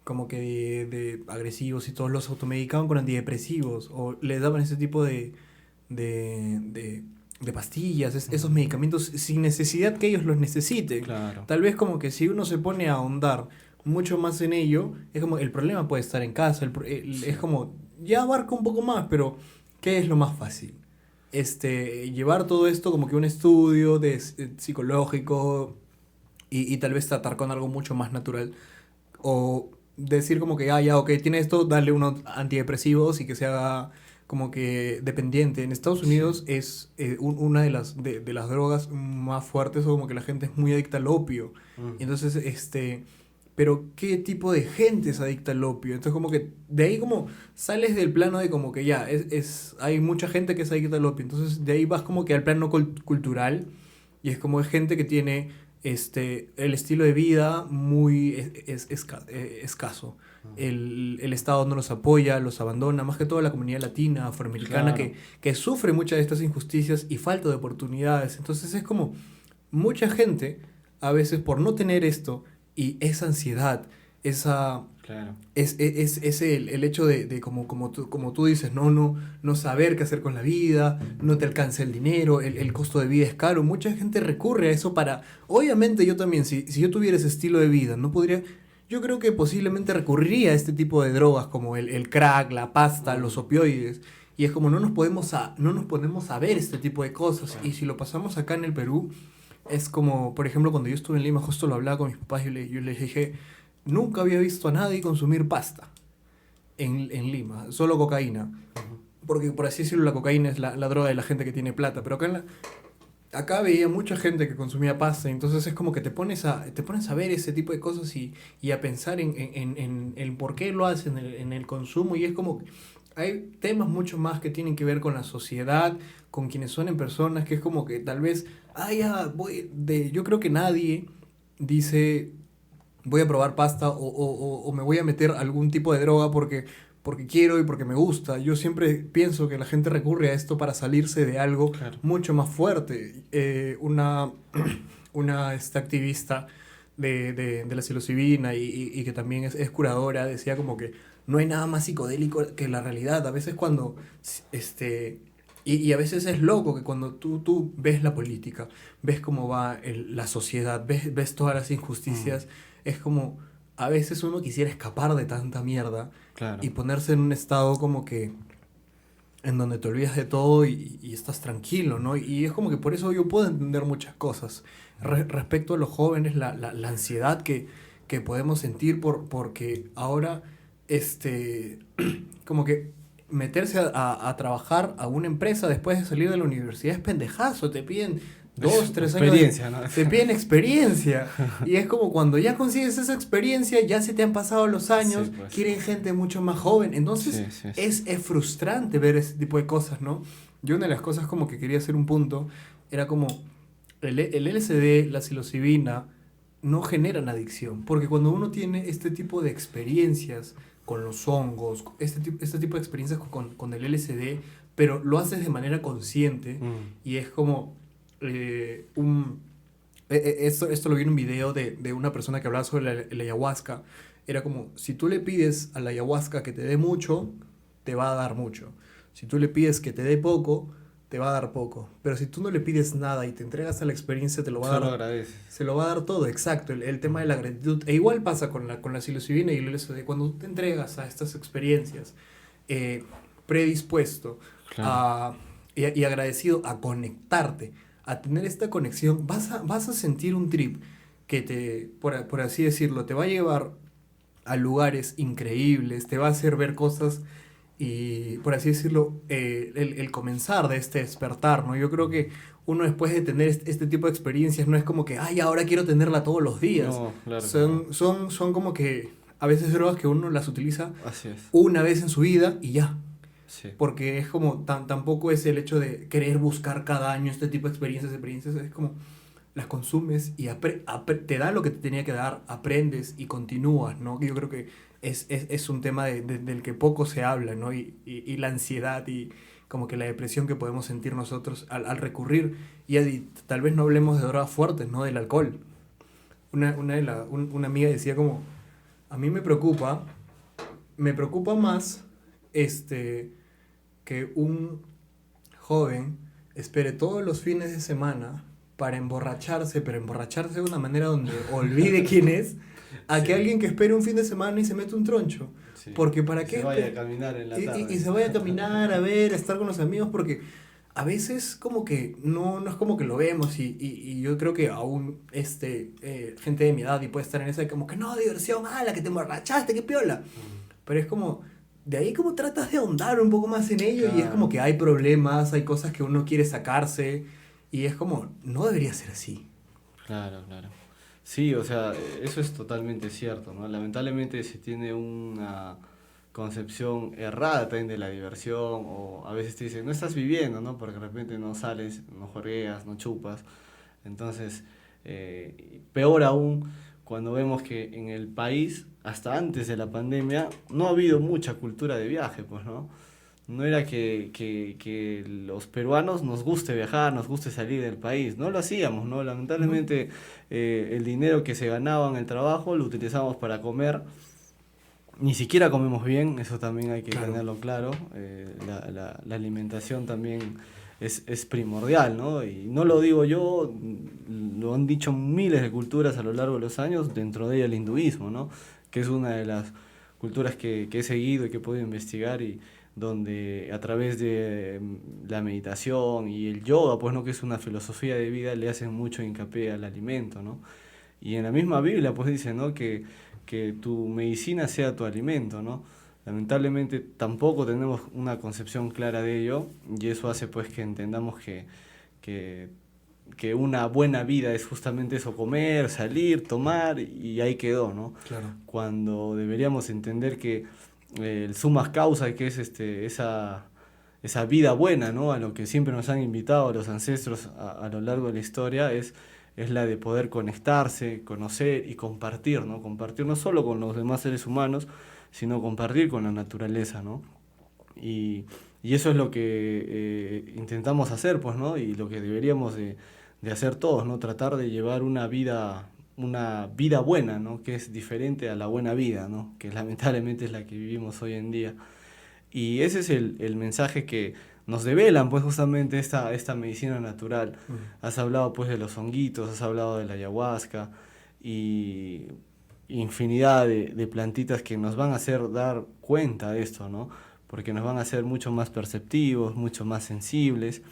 como que de agresivos y todos los automedicaban con antidepresivos o les daban ese tipo de, de, de pastillas, esos Ujú. medicamentos sin necesidad que ellos los necesiten. Claro, Tal vez como que si uno se pone a ahondar mucho más en ello, es como el problema puede estar en casa, es sí, como ya abarca un poco más, pero ¿qué es lo más fácil? Llevar todo esto como que un estudio psicológico y tal vez tratar con algo mucho más natural o decir como que, ah, ya, ok, tiene esto, darle unos antidepresivos y que se haga como que dependiente. En Estados Unidos es una de las drogas más fuertes, o como que la gente es muy adicta al opio. Entonces, pero ¿qué tipo de gente es adicta al opio? Entonces como que de ahí como sales del plano de como que ya, hay mucha gente que es adicta al opio. Entonces de ahí vas como que al plano cultural, y es como es gente que tiene el estilo de vida muy escaso. El Estado no los apoya, los abandona, más que todo la comunidad latina, afroamericana, Claro, que sufre muchas de estas injusticias y falta de oportunidades. Entonces es como mucha gente, a veces por no tener esto y esa ansiedad, esa, claro. es el hecho de como tú dices, no saber qué hacer con la vida, no te alcanza el dinero, el costo de vida es caro. Mucha gente recurre a eso para... Obviamente yo también, si yo tuviera ese estilo de vida, no podría... Yo creo que posiblemente recurriría a este tipo de drogas como el crack, la pasta, los Mm, opioides. Y es como no nos ponemos a ver este tipo de cosas. Y si lo pasamos acá en el Perú, es como, por ejemplo, cuando yo estuve en Lima, justo lo hablaba con mis papás, yo les dije, nunca había visto a nadie consumir pasta en Lima, solo cocaína. ujú. Porque por así decirlo, la cocaína es la droga de la gente que tiene plata. Pero acá veía mucha gente que consumía pasta, entonces es como que te pones a ver ese tipo de cosas y a pensar en por qué lo hacen en el consumo, y es como que hay temas mucho más que tienen que ver con la sociedad, con quienes son en personas, que es como que tal vez, yo creo que nadie dice voy a probar pasta o me voy a meter algún tipo de droga porque quiero y porque me gusta. Yo siempre pienso que la gente recurre a esto para salirse de algo Claro. mucho más fuerte. Una activista de la psilocibina y que también es curadora decía como que no hay nada más psicodélico que la realidad. A veces cuando, y a veces es loco que cuando tú ves la política, ves cómo va la sociedad, ves todas las Mm, injusticias, es como a veces uno quisiera escapar de tanta mierda claro. y ponerse en un estado como que en donde te olvidas de todo y estás tranquilo, ¿no? Y es como que por eso yo puedo entender muchas cosas. Respecto a los jóvenes, la ansiedad que podemos sentir porque ahora, como que meterse a trabajar a una empresa después de salir de la universidad es pendejazo, te piden dos, tres años Experiencia, ¿no? te piden experiencia. Y es como cuando ya consigues esa experiencia, ya se te han pasado los Sí, años, pues. quieren gente mucho más joven. Entonces, Sí, sí, sí. es frustrante ver ese tipo de cosas, ¿no? Yo una de las cosas como que quería hacer un punto era como el LSD, la psilocibina, no generan adicción, porque cuando uno tiene este tipo de experiencias con los hongos, este tipo de experiencias con el LSD, pero lo haces de manera consciente Mm, y es como un... esto lo vi en un video de una persona que hablaba sobre la ayahuasca. Era como, si tú le pides a la ayahuasca que te dé mucho, te va a dar mucho. Si tú le pides que te dé poco, te va a dar poco. Pero si tú no le pides nada y te entregas a la experiencia, te lo va a solo dar, agradeces. se lo va a dar todo, exacto. El tema de la Mm, gratitud. E igual pasa con la psilocibina y el LSD. Cuando te entregas a estas experiencias, eh, predispuesto claro. a, y agradecido a conectarte, a tener esta conexión, vas a sentir un trip que por así decirlo, te va a llevar a lugares increíbles, te va a hacer ver cosas y, por así decirlo, el comenzar de este despertar, ¿no? Yo creo que uno después de tener este tipo de experiencias no es como que, ay, ahora quiero tenerla todos los días. No, claro que no. Son como que a veces drogas que uno las utiliza Así es. una vez en su vida y ya. Sí. Porque es como, tampoco es el hecho de querer buscar cada año este tipo de experiencias, es como las consumes y te da lo que te tenía que dar, aprendes y continúas, ¿no? Yo creo que es un tema del que poco se habla, ¿no? Y la ansiedad y como que la depresión que podemos sentir nosotros al recurrir. Tal vez no hablemos de drogas fuertes, ¿no? Del alcohol. Una amiga decía como, a mí me preocupa más que un joven espere todos los fines de semana para emborracharse, pero emborracharse de una manera donde olvide quién es, a que Sí, alguien que espere un fin de semana y se mete un troncho. sí. Porque ¿para Y qué? se vaya a caminar en la Y tarde. se vaya a caminar, a ver, a estar con los amigos, porque a veces como que no es como que lo vemos y yo creo que aún gente de mi edad y puede estar en esa como que no, diversión, la que te emborrachaste, qué piola. Mm, Pero es como de ahí como tratas de ahondar un poco más en ello y es como Claro, que hay problemas, hay cosas que uno quiere sacarse y es como, no debería ser así. claro, claro. Sí, o sea, eso es totalmente cierto, ¿no? Lamentablemente se tiene una concepción errada también de la diversión, o a veces te dicen, no estás viviendo, ¿no? Porque de repente no sales, no juegas, no chupas. Entonces, peor aún cuando vemos que en el país, hasta antes de la pandemia, no ha habido mucha cultura de viaje, pues, ¿no? No era que los peruanos nos guste viajar, nos guste salir del país. No lo hacíamos, ¿no? Ujú. Lamentablemente el dinero que se ganaba en el trabajo lo utilizamos para comer. Ni siquiera comemos bien, eso también hay que Claro, tenerlo claro. La alimentación también es primordial, ¿no? Y no lo digo yo, lo han dicho miles de culturas a lo largo de los años, dentro de ella el hinduismo, ¿no? Que es una de las culturas que he seguido y que he podido investigar y donde a través de la meditación y el yoga, pues, ¿no? Que es una filosofía de vida, le hacen mucho hincapié al alimento, ¿no? Y en la misma Biblia pues dice, ¿no? Que tu medicina sea tu alimento, ¿no? Lamentablemente tampoco tenemos una concepción clara de ello y eso hace pues que entendamos que, que una buena vida es justamente eso, comer, salir, tomar y ahí quedó, ¿no? claro. Cuando deberíamos entender que el sumas causa, que es esa vida buena, ¿no? A lo que siempre nos han invitado los ancestros a lo largo de la historia, es la de poder conectarse, conocer y compartir, ¿no? Compartir no solo con los demás seres humanos, sino compartir con la naturaleza, ¿no? Y, y eso es lo que intentamos hacer, pues, ¿no? Y lo que deberíamos de hacer todos, ¿no? Tratar de llevar una vida buena, ¿no? Que es diferente a la buena vida, ¿no? Que lamentablemente es la que vivimos hoy en día. Y ese es el mensaje que nos develan, pues, justamente esta medicina natural. Mm. Has hablado, pues, de los honguitos, has hablado de la ayahuasca y infinidad de plantitas que nos van a hacer dar cuenta de esto, ¿no? Porque nos van a hacer mucho más perceptivos, mucho más sensibles.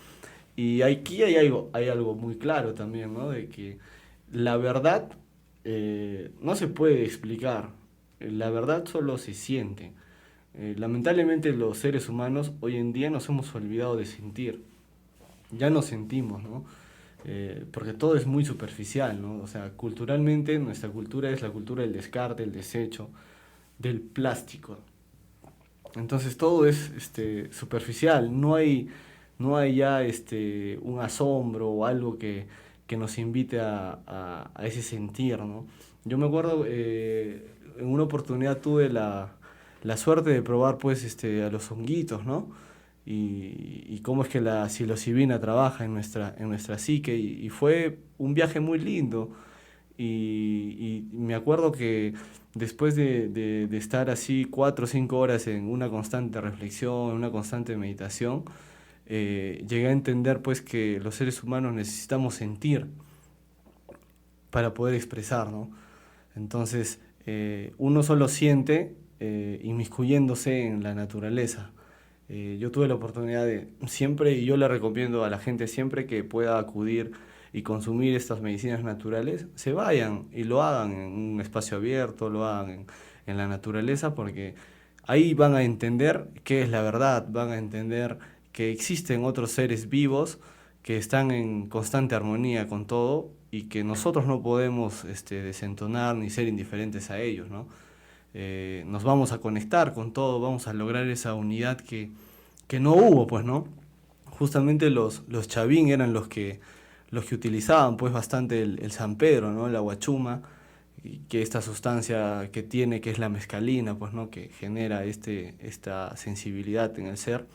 Y aquí hay algo muy claro también, ¿no? De que la verdad no se puede explicar, la verdad solo se siente. Lamentablemente los seres humanos hoy en día nos hemos olvidado de sentir, ya no sentimos, ¿no? Porque todo es muy superficial, ¿no? O sea, culturalmente nuestra cultura es la cultura del descarte, el desecho, del plástico. Entonces todo es superficial, no hay ya un asombro o algo que nos invite a ese sentir, ¿no? Yo me acuerdo, en una oportunidad tuve la suerte de probar pues a los honguitos, ¿no? Y cómo es que la psilocibina trabaja en nuestra psique y fue un viaje muy lindo. Y me acuerdo que después de estar así 4 o 5 horas en una constante reflexión, en una constante meditación, llegué a entender pues que los seres humanos necesitamos sentir para poder expresar, ¿no? Entonces, uno solo siente inmiscuyéndose en la naturaleza. Yo tuve la oportunidad de siempre, y yo le recomiendo a la gente siempre que pueda acudir y consumir estas medicinas naturales, se vayan y lo hagan en un espacio abierto, lo hagan en la naturaleza, porque ahí van a entender qué es la verdad, van a entender que existen otros seres vivos que están en constante armonía con todo y que nosotros no podemos desentonar ni ser indiferentes a ellos, ¿no? Nos vamos a conectar con todo, vamos a lograr esa unidad que no hubo, pues, ¿no? Justamente los chavín eran los que utilizaban, pues, bastante el San Pedro, ¿no? La guachuma, y que esta sustancia que tiene, que es la mescalina, pues, ¿no? Que genera esta sensibilidad en el ser.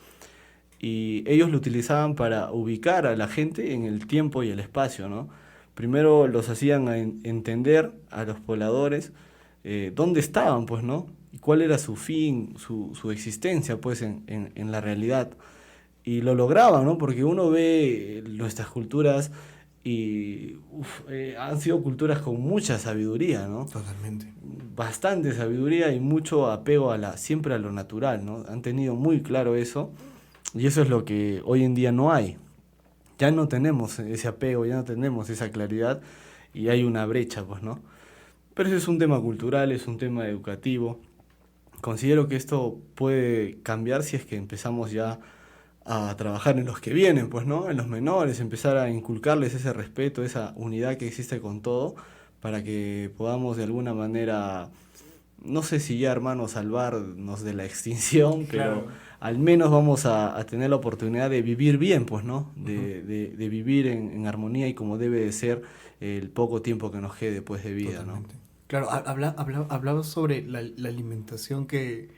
Y ellos lo utilizaban para ubicar a la gente en el tiempo y el espacio, ¿no? Primero los hacían entender a los pobladores dónde estaban, pues, ¿no? Y cuál era su fin, su existencia, pues, en la realidad. Y lo lograban, ¿no? Porque uno ve nuestras culturas y han sido culturas con mucha sabiduría, ¿no? Totalmente. Bastante sabiduría y mucho apego siempre a lo natural, ¿no? Han tenido muy claro eso y eso es lo que hoy en día no hay. Ya no tenemos ese apego, ya no tenemos esa claridad y hay una brecha, pues, ¿no? Pero ese es un tema cultural, es un tema educativo. considero que esto puede cambiar si es que empezamos ya a trabajar en los que vienen, pues, ¿no? En los menores, empezar a inculcarles ese respeto, esa unidad que existe con todo, para que podamos de alguna manera, no sé si ya, hermano, salvarnos de la extinción, pero Claro. al menos vamos a tener la oportunidad de vivir bien, pues, ¿no? Ujú. De vivir en armonía y como debe de ser el poco tiempo que nos quede, pues, de vida, ¿no? Totalmente. Claro, hablabas sobre la alimentación que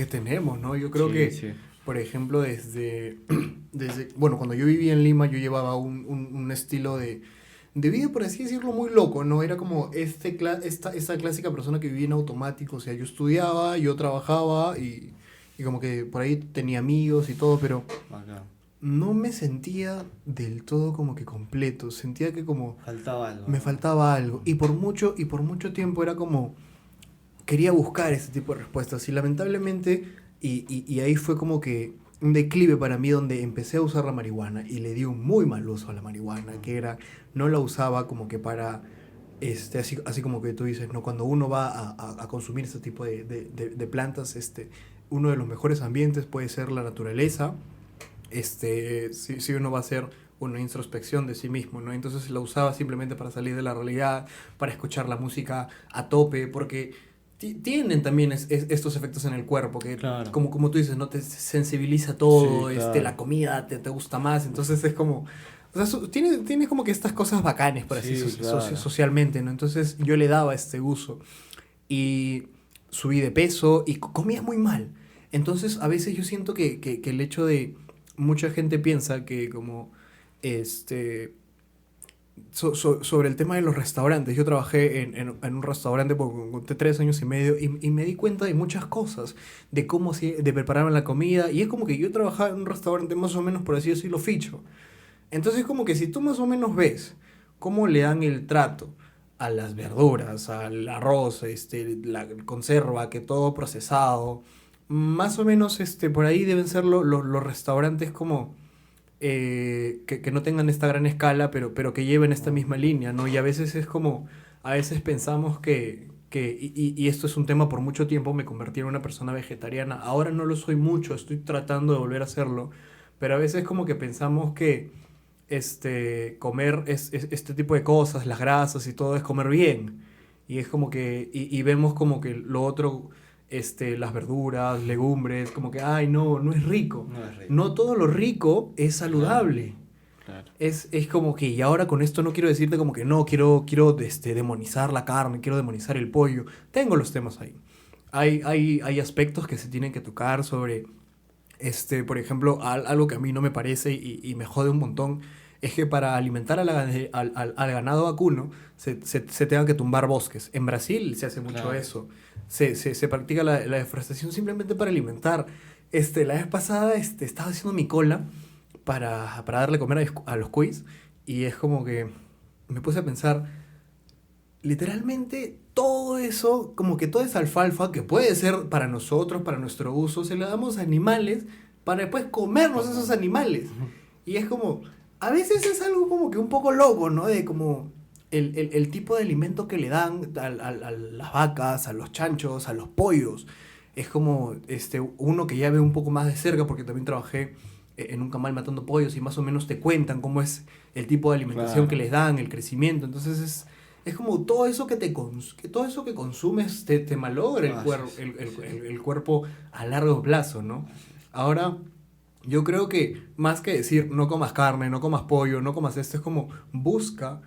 tenemos, ¿no? Yo creo Sí, que, sí. por ejemplo, bueno, cuando yo vivía en Lima, yo llevaba un estilo de vida, por así decirlo, muy loco, ¿no? Era como esta clásica persona que vivía en automático, o sea, yo estudiaba, yo trabajaba y como que por ahí tenía amigos y todo, pero Acá. no me sentía del todo como que completo, sentía que como Faltaba algo, me ¿no? faltaba algo. Y por mucho tiempo era como, quería buscar ese tipo de respuestas. Y lamentablemente, y ahí fue como que un declive para mí donde empecé a usar la marihuana y le di un muy mal uso a la marihuana, que era, no la usaba como que para, así como que tú dices, ¿no? Cuando uno va a consumir este tipo de plantas, uno de los mejores ambientes puede ser la naturaleza, si uno va a hacer una introspección de sí mismo, ¿no? Entonces la usaba simplemente para salir de la realidad, para escuchar la música a tope, porque tienen también estos efectos en el cuerpo, que Claro. como tú dices, ¿no? Te sensibiliza Sí, todo, la claro. comida te gusta más, entonces es como... O sea, tiene como que estas cosas bacanes, por así, Sí, claro. socialmente, ¿no? Entonces yo le daba este uso y subí de peso y comía muy mal. Entonces a veces yo siento que el hecho de mucha gente piensa que como este sobre el tema de los restaurantes, yo trabajé en un restaurante por conté 3 años y medio y me di cuenta de muchas cosas, de cómo de preparaban la comida y es como que yo trabajaba en un restaurante más o menos por así decirlo ficho. Entonces como que si tú más o menos ves cómo le dan el trato a las verduras, al arroz, la conserva, que todo procesado, más o menos por ahí deben ser los restaurantes como que no tengan esta gran escala, pero que lleven esta misma línea, ¿no? Y a veces es como, a veces pensamos y esto es un tema por mucho tiempo, me convertí en una persona vegetariana, ahora no lo soy mucho, estoy tratando de volver a hacerlo, pero a veces como que pensamos que comer este tipo de cosas, las grasas y todo es comer bien. Y es como que, y vemos como que lo otro, las verduras, legumbres, como que, ay, no, no es rico. No es rico. No todo lo rico es Claro, saludable. claro. Es como que, y ahora con esto no quiero decirte como que no, quiero demonizar la carne, quiero demonizar el pollo. Tengo los temas ahí. Hay aspectos que se tienen que tocar sobre por ejemplo, algo que a mí no me parece y me jode un montón es que para alimentar al ganado vacuno se tengan que tumbar bosques. En Brasil se hace mucho Claro. eso. Se practica la deforestación simplemente para alimentar. La vez pasada estaba haciendo mi cola para darle comer a los cuis y es como que me puse a pensar, literalmente todo eso, como que toda esa alfalfa que puede ser para nosotros, para nuestro uso, se la damos a animales para después comernos esos Comer. animales. Y es como, a veces es algo como que un poco loco, ¿no? De como el tipo de alimento que le dan a las vacas, a los chanchos, a los pollos. Es como uno que ya ve un poco más de cerca, porque también trabajé en un camal matando pollos y más o menos te cuentan cómo es el tipo de alimentación que Claro. les dan, el crecimiento. Entonces es como todo eso que todo eso que consumes te malogra Así es. Sí, el cuerpo a largo plazo, ¿no? así es. Ahora, yo creo que más que decir no comas carne, no comas pollo, no comas esto, es como busca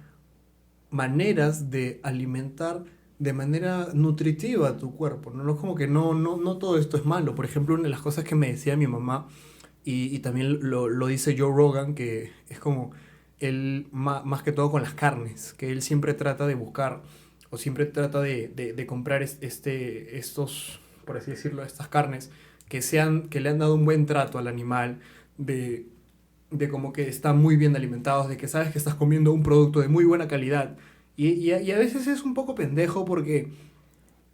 maneras de alimentar de manera nutritiva tu cuerpo, ¿no? No es como que no todo esto es malo. Por ejemplo, una de las cosas que me decía mi mamá, y también lo dice Joe Rogan, que es como él, más que todo con las carnes, que él siempre trata de buscar o siempre trata de comprar por así decirlo, estas carnes que le han dado un buen trato al animal, de, de como que están muy bien alimentados, de que sabes que estás comiendo un producto de muy buena calidad. Y a veces es un poco pendejo porque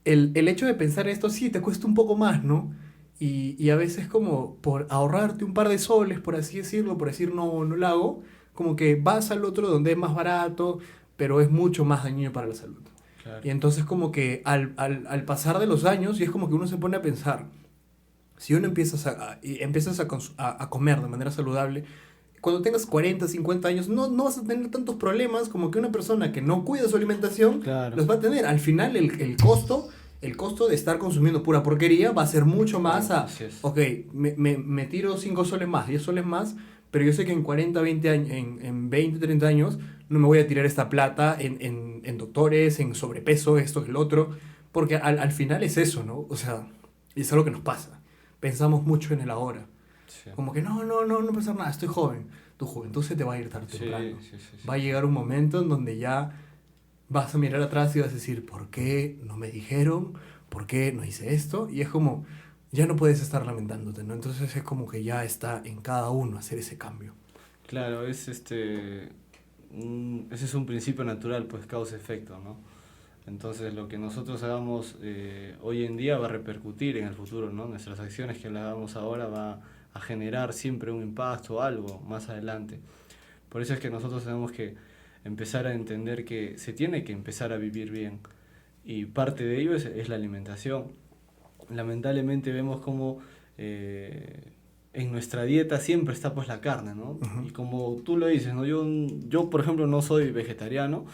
el hecho de pensar esto sí te cuesta un poco más, ¿no? Y a veces como por ahorrarte un par de soles, por así decirlo, por decir no lo hago, como que vas al otro donde es más barato, pero es mucho más dañino para la salud. Claro. Y entonces como que al pasar de los años, y es como que uno se pone a pensar, si uno empiezas a comer de manera saludable, cuando tengas 40 50 años, no vas a tener tantos problemas como que una persona que no cuida su alimentación Claro. los va a tener. Al final el costo de estar consumiendo pura porquería va a ser mucho más Claro, a, así es. ok, me tiro 5 soles más, 10 soles más, pero yo sé que en 40 20 años, en 20 30 años, no me voy a tirar esta plata en doctores, en sobrepeso, esto, el otro, porque al final es eso, ¿no? O sea, es algo que nos pasa. Pensamos mucho en el ahora. Sí. Como que no pasa nada, estoy joven. Tu juventud se te va a ir tarde o Sí, temprano. sí, sí, sí, Va a sí. llegar un momento en donde ya vas a mirar atrás y vas a decir, ¿por qué no me dijeron? ¿Por qué no hice esto? Y es como, ya no puedes estar lamentándote, ¿no? Entonces es como que ya está en cada uno hacer ese cambio. Claro, ese es un principio natural, pues causa-efecto, ¿no? Entonces lo que nosotros hagamos hoy en día va a repercutir en el futuro, ¿no? Nuestras acciones que las hagamos ahora va a generar siempre un impacto o algo más adelante. Por eso es que nosotros tenemos que empezar a entender que se tiene que empezar a vivir bien y parte de ello es la alimentación. Lamentablemente vemos como en nuestra dieta siempre está pues la carne, ¿no? Ujú. Y como tú lo dices, ¿no? Yo por ejemplo no soy vegetariano,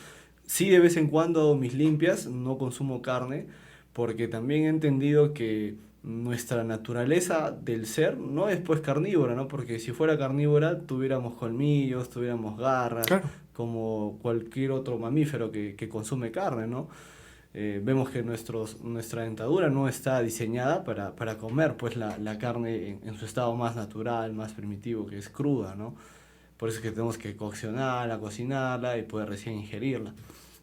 sí de vez en cuando hago mis limpias, no consumo carne, porque también he entendido que nuestra naturaleza del ser no es pues carnívora, ¿no? Porque si fuera carnívora tuviéramos colmillos, tuviéramos garras, Claro. como cualquier otro mamífero que consume carne, ¿no? Vemos que nuestra dentadura no está diseñada para comer pues la carne en su estado más natural, más primitivo, que es cruda, ¿no? Por eso es que tenemos que coccionarla, cocinarla y poder recién ingerirla.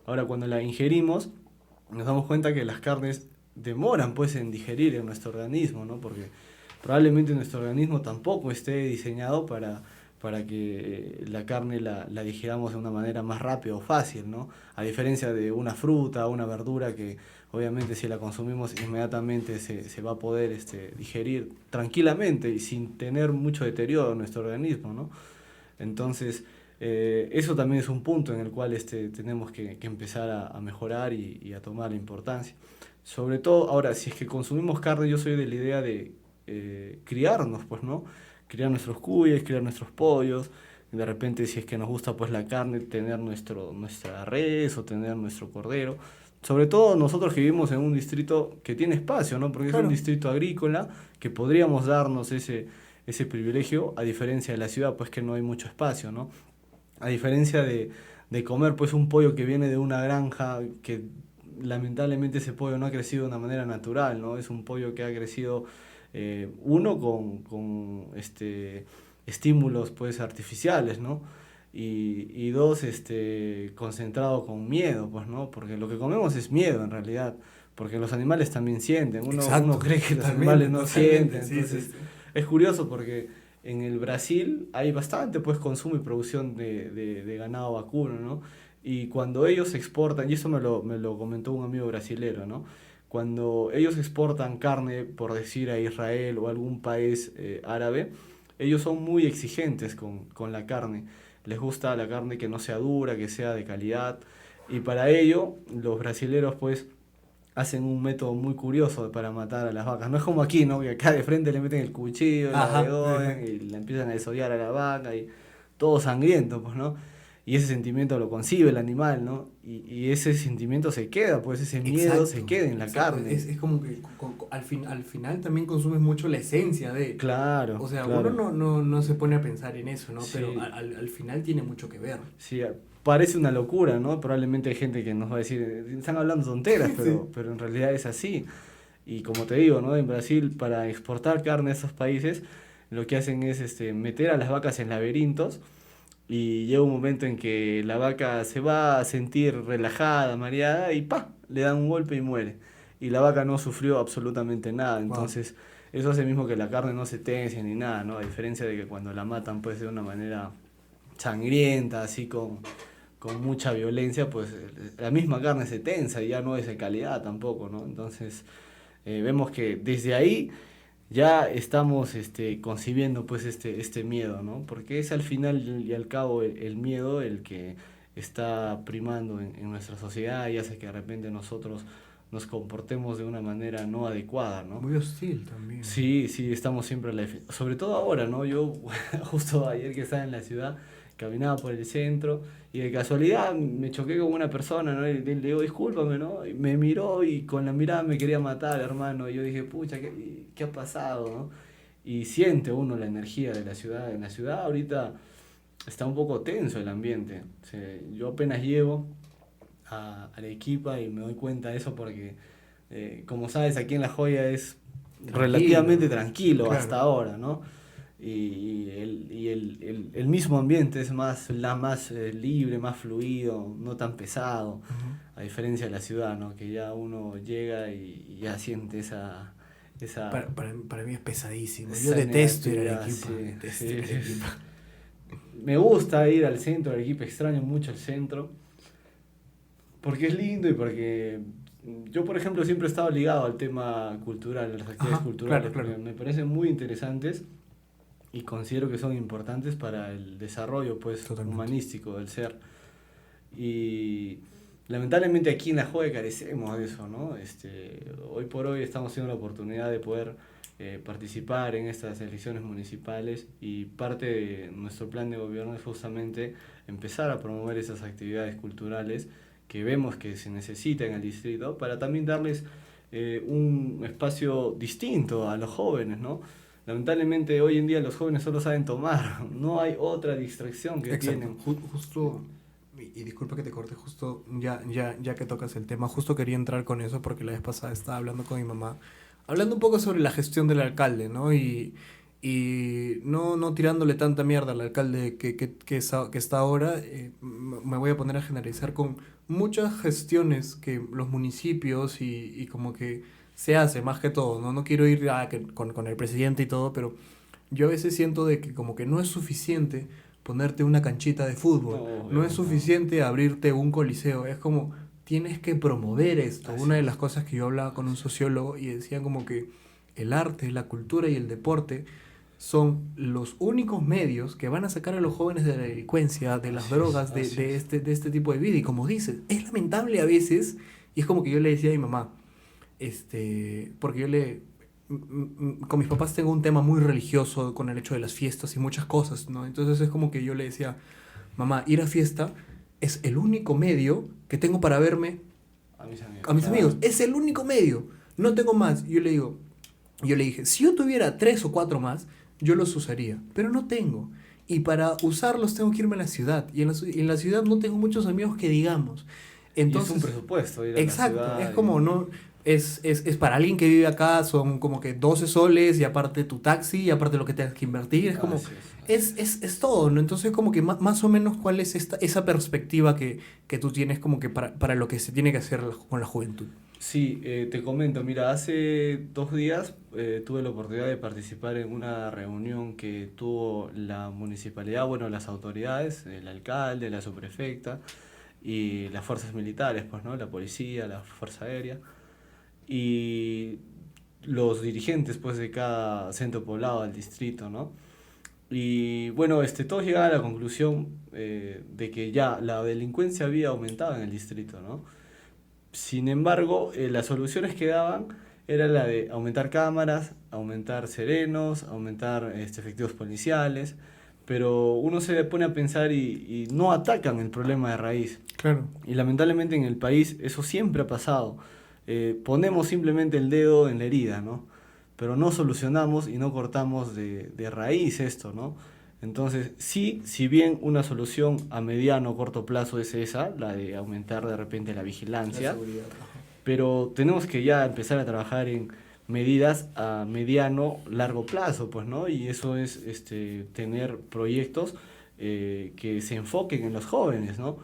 Ahora, cuando la ingerimos, nos damos cuenta que las carnes demoran pues en digerir en nuestro organismo, ¿no? Porque probablemente nuestro organismo tampoco esté diseñado para que la carne la digiramos de una manera más rápida o fácil, ¿no? A diferencia de una fruta o una verdura que obviamente si la consumimos inmediatamente se va a poder digerir tranquilamente y sin tener mucho deterioro en nuestro organismo, ¿no? Entonces, eso también es un punto en el cual tenemos que empezar a mejorar y a tomar la importancia. Sobre todo, ahora, si es que consumimos carne, yo soy de la idea de criarnos, pues, ¿no? Criar nuestros cuyes, criar nuestros pollos. De repente, si es que nos gusta pues la carne, tener nuestra res o tener nuestro cordero. Sobre todo nosotros que vivimos en un distrito que tiene espacio, ¿no? Porque es un Claro. distrito agrícola, que podríamos darnos ese privilegio, a diferencia de la ciudad, pues que no hay mucho espacio, ¿no? A diferencia de comer pues un pollo que viene de una granja, que lamentablemente ese pollo no ha crecido de una manera natural, ¿no? Es un pollo que ha crecido, uno, con estímulos pues artificiales, ¿no? Y dos, concentrado con miedo, pues, ¿no? Porque lo que comemos es miedo en realidad, porque los animales también sienten, uno Exacto. cree que los Totalmente, animales no sienten, totalmente. Sí, sí, entonces sí. es curioso porque en el Brasil hay bastante pues consumo y producción de ganado vacuno, ¿no? Y cuando ellos exportan, y eso me lo comentó un amigo brasilero, ¿no? Cuando ellos exportan carne, por decir a Israel o algún país árabe, ellos son muy exigentes con la carne. Les gusta la carne que no sea dura, que sea de calidad. Y para ello, los brasileros pues hacen un método muy curioso para matar a las vacas. No es como aquí, ¿no? Que acá de frente le meten el cuchillo, la Ajá. degollan Ajá. y la empiezan a desollar a la vaca y todo sangriento, pues, ¿no? Y ese sentimiento lo concibe el animal, ¿no? Y ese sentimiento se queda, pues ese miedo se Exacto, queda en la exacto. carne. Es como que al final también consumes mucho la esencia de... Claro, O sea, uno claro. no se pone a pensar en eso, ¿no? Pero Sí, al final tiene mucho que ver. sí, parece una locura, ¿no? Probablemente hay gente que nos va a decir, están hablando tonteras, Sí. pero en realidad es así. Y como te digo, ¿no? En Brasil, para exportar carne a esos países, lo que hacen es meter a las vacas en laberintos y llega un momento en que la vaca se va a sentir relajada, mareada y ¡pa! Le dan un golpe y muere. Y la vaca no sufrió absolutamente nada. Wow. Entonces, eso hace mismo que la carne no se tense ni nada, ¿no? A diferencia de que cuando la matan, pues de una manera sangrienta, así con mucha violencia, pues la misma carne se tensa y ya no es de calidad tampoco, ¿no? Entonces, vemos que desde ahí ya estamos concibiendo pues este miedo, ¿no? Porque es al final y al cabo el miedo está primando en nuestra sociedad y hace que de repente nosotros nos comportemos de una manera no adecuada, ¿no? Muy hostil también. Sí, sí, estamos siempre a la sobre todo ahora, ¿no? Yo justo ayer que estaba en la ciudad, caminaba por el centro y de casualidad me choqué con una persona, ¿no? Y le digo, discúlpame, ¿no? Y me miró y con la mirada me quería matar, hermano. Y yo dije, pucha, ¿qué ha pasado, no? Y siente uno la energía de la ciudad. En la ciudad ahorita está un poco tenso el ambiente. O sea, yo apenas llego a Arequipa y me doy cuenta de eso porque, como sabes, aquí en La Joya es relativamente tranquilo Claro. hasta ahora, ¿no? El mismo ambiente es más libre, más fluido, no tan pesado, Ujú. a diferencia de la ciudad, ¿no? Que ya uno llega y ya siente esa, Para mí es pesadísimo. Yo esa detesto ir a negatividad, Arequipa. sí, Detesto sí, ir a sí. Arequipa. Me gusta ir al centro de Arequipa, extraño mucho el centro, porque es lindo y porque yo, por ejemplo, siempre he estado ligado al tema cultural, a las actividades Ajá, culturales, claro, porque claro. me parecen muy interesantes y considero que son importantes para el desarrollo pues Totalmente. humanístico del ser. Y lamentablemente aquí en La Joya carecemos de eso, ¿no? Hoy por hoy estamos teniendo la oportunidad de poder participar en estas elecciones municipales y parte de nuestro plan de gobierno es justamente empezar a promover esas actividades culturales que vemos que se necesitan en el distrito para también darles un espacio distinto a los jóvenes, ¿no? Lamentablemente hoy en día los jóvenes solo saben tomar, no hay otra distracción que Exacto. tienen. Justo, y disculpa que te corte, justo ya que tocas el tema, justo quería entrar con eso porque la vez pasada estaba hablando con mi mamá, hablando un poco sobre la gestión del alcalde, ¿no? Y no tirándole tanta mierda al alcalde que está ahora, me voy a poner a generalizar con muchas gestiones que los municipios y como que se hace más que todo, ¿no? No quiero ir con el presidente y todo, pero yo a veces siento de que como que no es suficiente ponerte una canchita de No, fútbol, no es no, suficiente abrirte un coliseo, es como tienes que promover esto. así Una de es. las cosas que yo hablaba con un sociólogo y decía como que el arte, la cultura y el deporte son los únicos medios que van a sacar a los jóvenes de la delincuencia, de las Así es, drogas, así es. de este tipo de vida. Y como dices, es lamentable a veces, y es como que yo le decía a mi mamá, porque con mis papás tengo un tema muy religioso con el hecho de las fiestas y muchas cosas, ¿no? Entonces es como que yo le decía, mamá, ir a fiesta es el único medio que tengo para verme A mis amigos, a mis claro. amigos, es el único medio, no tengo más. Yo le dije, si yo tuviera 3 o 4 más, yo los usaría, pero no tengo. Y para usarlos tengo que irme a la ciudad. Y en la ciudad no tengo muchos amigos que digamos. Y es un Entonces, presupuesto ir a la exacto, es ciudad. como no. Es para alguien que vive acá, son como que 12 soles y aparte tu taxi y aparte lo que tengas que invertir. Es como. Así es, así es. Es todo, ¿no? Entonces, como que más o menos cuál es esa perspectiva que tú tienes como que para lo que se tiene que hacer con la juventud. Sí, te comento, mira, hace 2 días tuve la oportunidad de participar en una reunión que tuvo la municipalidad, bueno, las autoridades, el alcalde, la subprefecta y las fuerzas militares, pues, ¿no? La policía, la fuerza aérea y los dirigentes, pues, de cada centro poblado del distrito, ¿no? Y bueno, todos llegaban a la conclusión de que ya la delincuencia había aumentado en el distrito, ¿no? Sin embargo, las soluciones que daban era la de aumentar cámaras, aumentar serenos, aumentar efectivos policiales, pero uno se pone a pensar y no atacan el problema de raíz. Claro. Y lamentablemente en el país eso siempre ha pasado. Ponemos simplemente el dedo en la herida, ¿no? Pero no solucionamos y no cortamos de raíz esto, ¿no? Entonces, sí, si bien una solución a mediano o corto plazo es esa, la de aumentar de repente la La vigilancia, seguridad. Ajá. pero tenemos que ya empezar a trabajar en medidas a mediano, largo plazo, pues, ¿no? Y eso es tener proyectos que se enfoquen en los jóvenes, ¿no?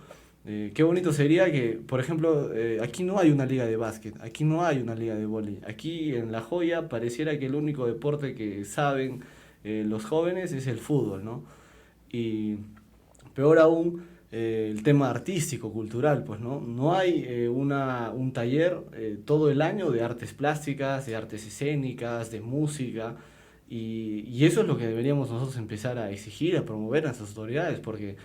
Qué bonito sería que, por ejemplo, aquí no hay una liga de básquet, aquí no hay una liga de vóley, aquí en La Joya pareciera que el único deporte que saben los jóvenes es el fútbol, ¿no? Y peor aún, el tema artístico, cultural, pues, ¿no? No hay un taller todo el año de artes plásticas, de artes escénicas, de música, y eso es lo que deberíamos nosotros empezar a exigir, a promover a las autoridades, porque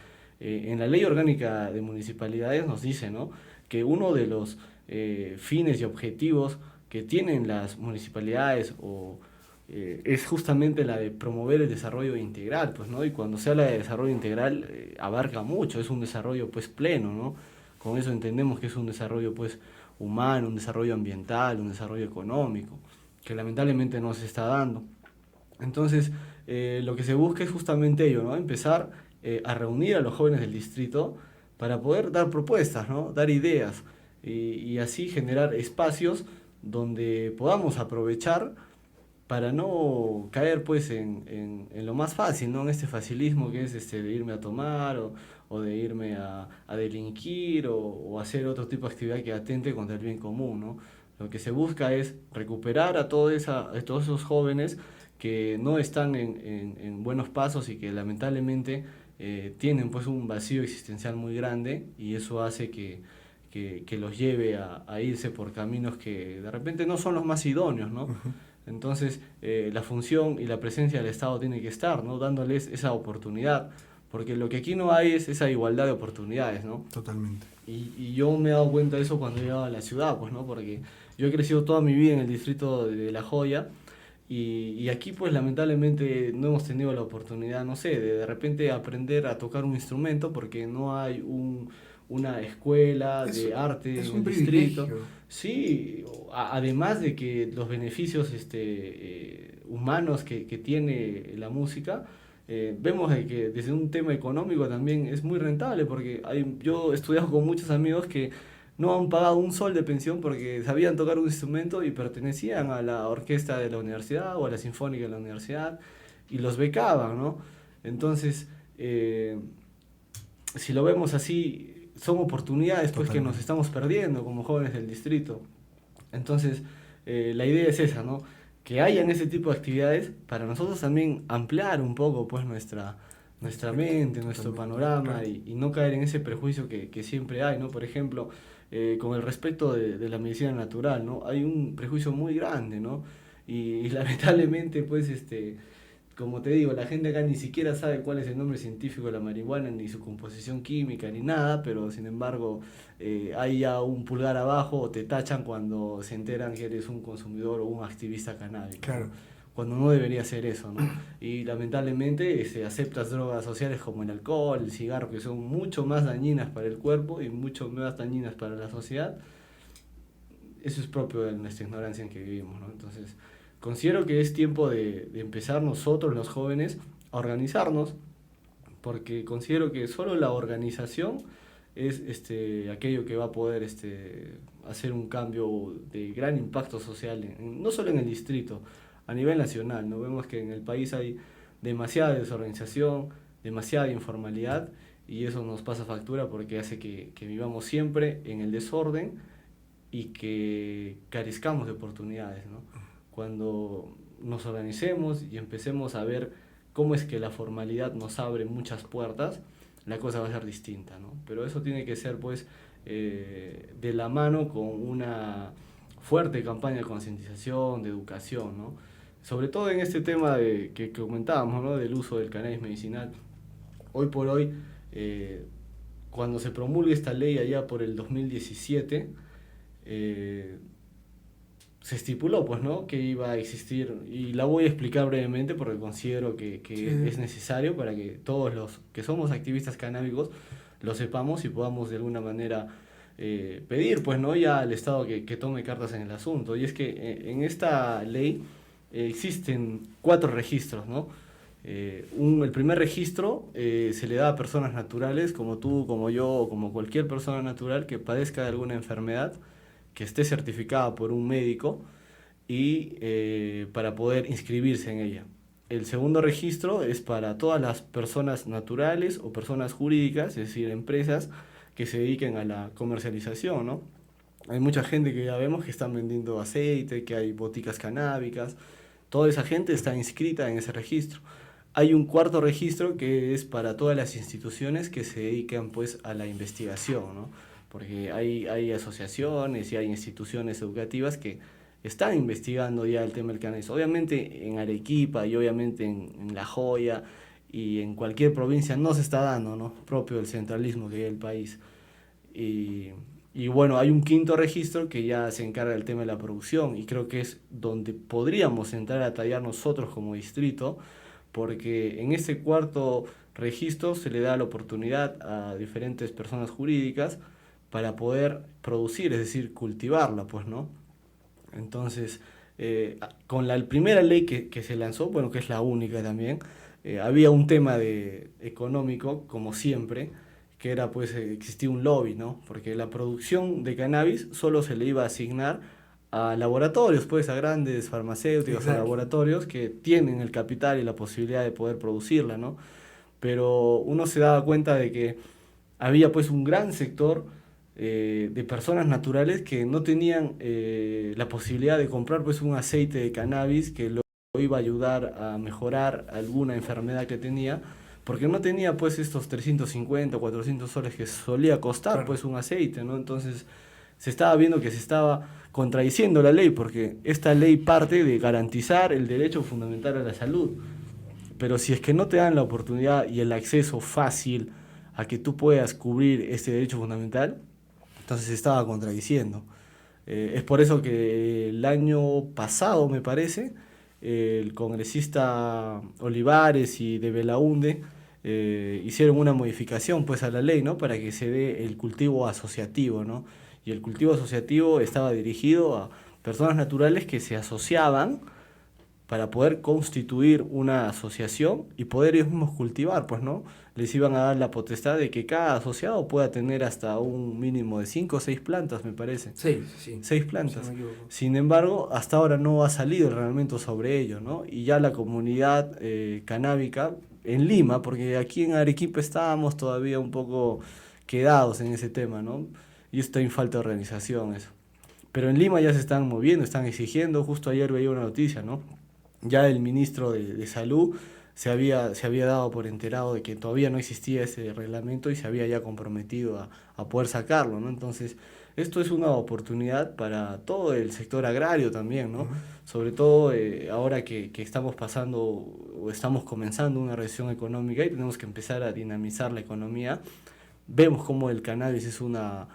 En la Ley Orgánica de Municipalidades nos dice, ¿no?, que uno de los fines y objetivos que tienen las municipalidades es justamente la de promover el desarrollo integral, pues, ¿no? Y cuando se habla de desarrollo integral, abarca mucho, es un desarrollo, pues, pleno, ¿no? Con eso entendemos que es un desarrollo, pues, humano, un desarrollo ambiental, un desarrollo económico, que lamentablemente no se está dando. Entonces, lo que se busca es justamente ello, ¿no? Empezar a reunir a los jóvenes del distrito para poder dar propuestas, ¿no?, dar ideas, y así generar espacios donde podamos aprovechar para no caer, pues, en lo más fácil, ¿no?, en este facilismo que es de irme a tomar o de irme a delinquir o hacer otro tipo de actividad que atente contra el bien común, ¿no? Lo que se busca es recuperar a todos esos jóvenes que no están en buenos pasos y que lamentablemente tienen, pues, un vacío existencial muy grande, y eso hace que los lleve a irse por caminos que de repente no son los más idóneos, ¿no? Ujú. Entonces, la función y la presencia del Estado tiene que estar, ¿no?, dándoles esa oportunidad, porque lo que aquí no hay es esa igualdad de oportunidades, ¿no? Totalmente. Y yo me he dado cuenta de eso cuando he llegado a la ciudad, pues, ¿no? Porque yo he crecido toda mi vida en el distrito de La Joya, y aquí, pues, lamentablemente no hemos tenido la oportunidad, no sé, de repente aprender a tocar un instrumento, porque no hay una escuela Es, de arte es en un el distrito. privilegio. Sí, además de que los beneficios humanos que tiene la música, vemos de que desde un tema económico también es muy rentable, porque yo he estudiado con muchos amigos que no han pagado un sol de pensión porque sabían tocar un instrumento y pertenecían a la orquesta de la universidad o a la sinfónica de la universidad, y los becaban, ¿no? Entonces, si lo vemos así, son oportunidades, pues, que nos Totalmente. estamos perdiendo como jóvenes del distrito. Entonces, la idea es esa, ¿no? Que hayan ese tipo de actividades para nosotros también ampliar un poco, pues, nuestra mente, nuestro Totalmente. panorama, Claro. y no caer en ese prejuicio que siempre hay, ¿no? Por ejemplo, con el respecto de la medicina natural, ¿no? Hay un prejuicio muy grande, ¿no? Y lamentablemente, pues, como te digo, la gente acá ni siquiera sabe cuál es el nombre científico de la marihuana, ni su composición química, ni nada, pero sin embargo hay ya un pulgar abajo, o te tachan cuando se enteran que eres un consumidor o un activista canábico, ¿no? Claro. Cuando no debería ser eso, ¿no? Y lamentablemente aceptas drogas sociales como el alcohol, el cigarro, que son mucho más dañinas para el cuerpo y mucho más dañinas para la sociedad. Eso es propio de nuestra ignorancia en que vivimos, ¿no? Entonces, considero que es tiempo de empezar nosotros, los jóvenes, a organizarnos, porque considero que solo la organización es aquello que va a poder hacer un cambio de gran impacto social, no solo en el distrito, a nivel nacional, ¿no? Vemos que en el país hay demasiada desorganización, demasiada informalidad, y eso nos pasa factura porque hace que vivamos siempre en el desorden y que carezcamos de oportunidades, ¿no? Cuando nos organicemos y empecemos a ver cómo es que la formalidad nos abre muchas puertas, la cosa va a ser distinta, ¿no? Pero eso tiene que ser, pues, de la mano con una fuerte campaña de concientización, de educación, ¿no? Sobre todo en este tema que comentábamos, ¿no?, del uso del cannabis medicinal. Hoy por hoy, eh, cuando se promulgue esta ley allá por el 2017, eh, se estipuló, pues, ¿no?, que iba a existir, y la voy a explicar brevemente porque considero Sí, que es necesario para que todos los que somos activistas canábicos lo sepamos y podamos de alguna manera pedir, pues, ¿no?, ya al Estado que tome cartas en el asunto. Y es que en esta ley existen 4 registros, ¿no? El primer registro se le da a personas naturales como tú, como yo, o como cualquier persona natural que padezca de alguna enfermedad, que esté certificada por un médico, y para poder inscribirse en ella. El segundo registro es para todas las personas naturales o personas jurídicas, es decir, empresas que se dediquen a la comercialización, ¿no? Hay mucha gente que ya vemos que están vendiendo aceite, que hay boticas canábicas, toda esa gente está inscrita en ese registro. Hay un cuarto registro que es para todas las instituciones que se dedican, pues, a la investigación, ¿no? Porque hay asociaciones y hay instituciones educativas que están investigando ya el tema del cannabis. Obviamente en Arequipa y obviamente en La Joya y en cualquier provincia no se está dando, ¿no? Propio del centralismo que hay en el país. Y, y bueno, hay un quinto registro que ya se encarga del tema de la producción y creo que es donde podríamos entrar a tallar nosotros como distrito, porque en ese cuarto registro se le da la oportunidad a diferentes personas jurídicas para poder producir, es decir, cultivarla, pues, ¿no? Entonces, con la primera ley que se lanzó, bueno, que es la única también, había un tema económico, como siempre, que era, pues, existía un lobby, ¿no? Porque la producción de cannabis solo se le iba a asignar a laboratorios, pues, a grandes farmacéuticos, a Exacto. laboratorios que tienen el capital y la posibilidad de poder producirla, ¿no? Pero uno se daba cuenta de que había pues un gran sector de personas naturales que no tenían la posibilidad de comprar pues un aceite de cannabis que lo iba a ayudar a mejorar alguna enfermedad que tenía, porque no tenía pues estos 350 o 400 soles que solía costar Claro. pues un aceite, ¿no? Entonces se estaba viendo que se estaba contradiciendo la ley, porque esta ley parte de garantizar el derecho fundamental a la salud. Pero si es que no te dan la oportunidad y el acceso fácil a que tú puedas cubrir este derecho fundamental, entonces se estaba contradiciendo. Es por eso que el año pasado, me parece, el congresista Olivares y de Belaunde hicieron una modificación pues a la ley, ¿no? Para que se dé el cultivo asociativo, ¿no? Y el cultivo asociativo estaba dirigido a personas naturales que se asociaban para poder constituir una asociación y poder ellos mismos cultivar, pues, ¿no? Les iban a dar la potestad de que cada asociado pueda tener hasta un mínimo de 5 o 6 plantas, me parece. Sí, sí, 6 si no plantas. me equivoco. Sin embargo, hasta ahora no ha salido el reglamento sobre ello, ¿no? Y ya la comunidad canábica en Lima, porque aquí en Arequipa estábamos todavía un poco quedados en ese tema, ¿no? Y está en falta de organización eso. Pero en Lima ya se están moviendo, están exigiendo. Justo ayer veía una noticia, ¿no? Ya el ministro de Salud se había dado por enterado de que todavía no existía ese reglamento y se había ya comprometido a poder sacarlo, ¿no? Entonces, esto es una oportunidad para todo el sector agrario también, ¿no? Ujú. Sobre todo ahora que estamos pasando o estamos comenzando una recesión económica y tenemos que empezar a dinamizar la economía, vemos como el cannabis una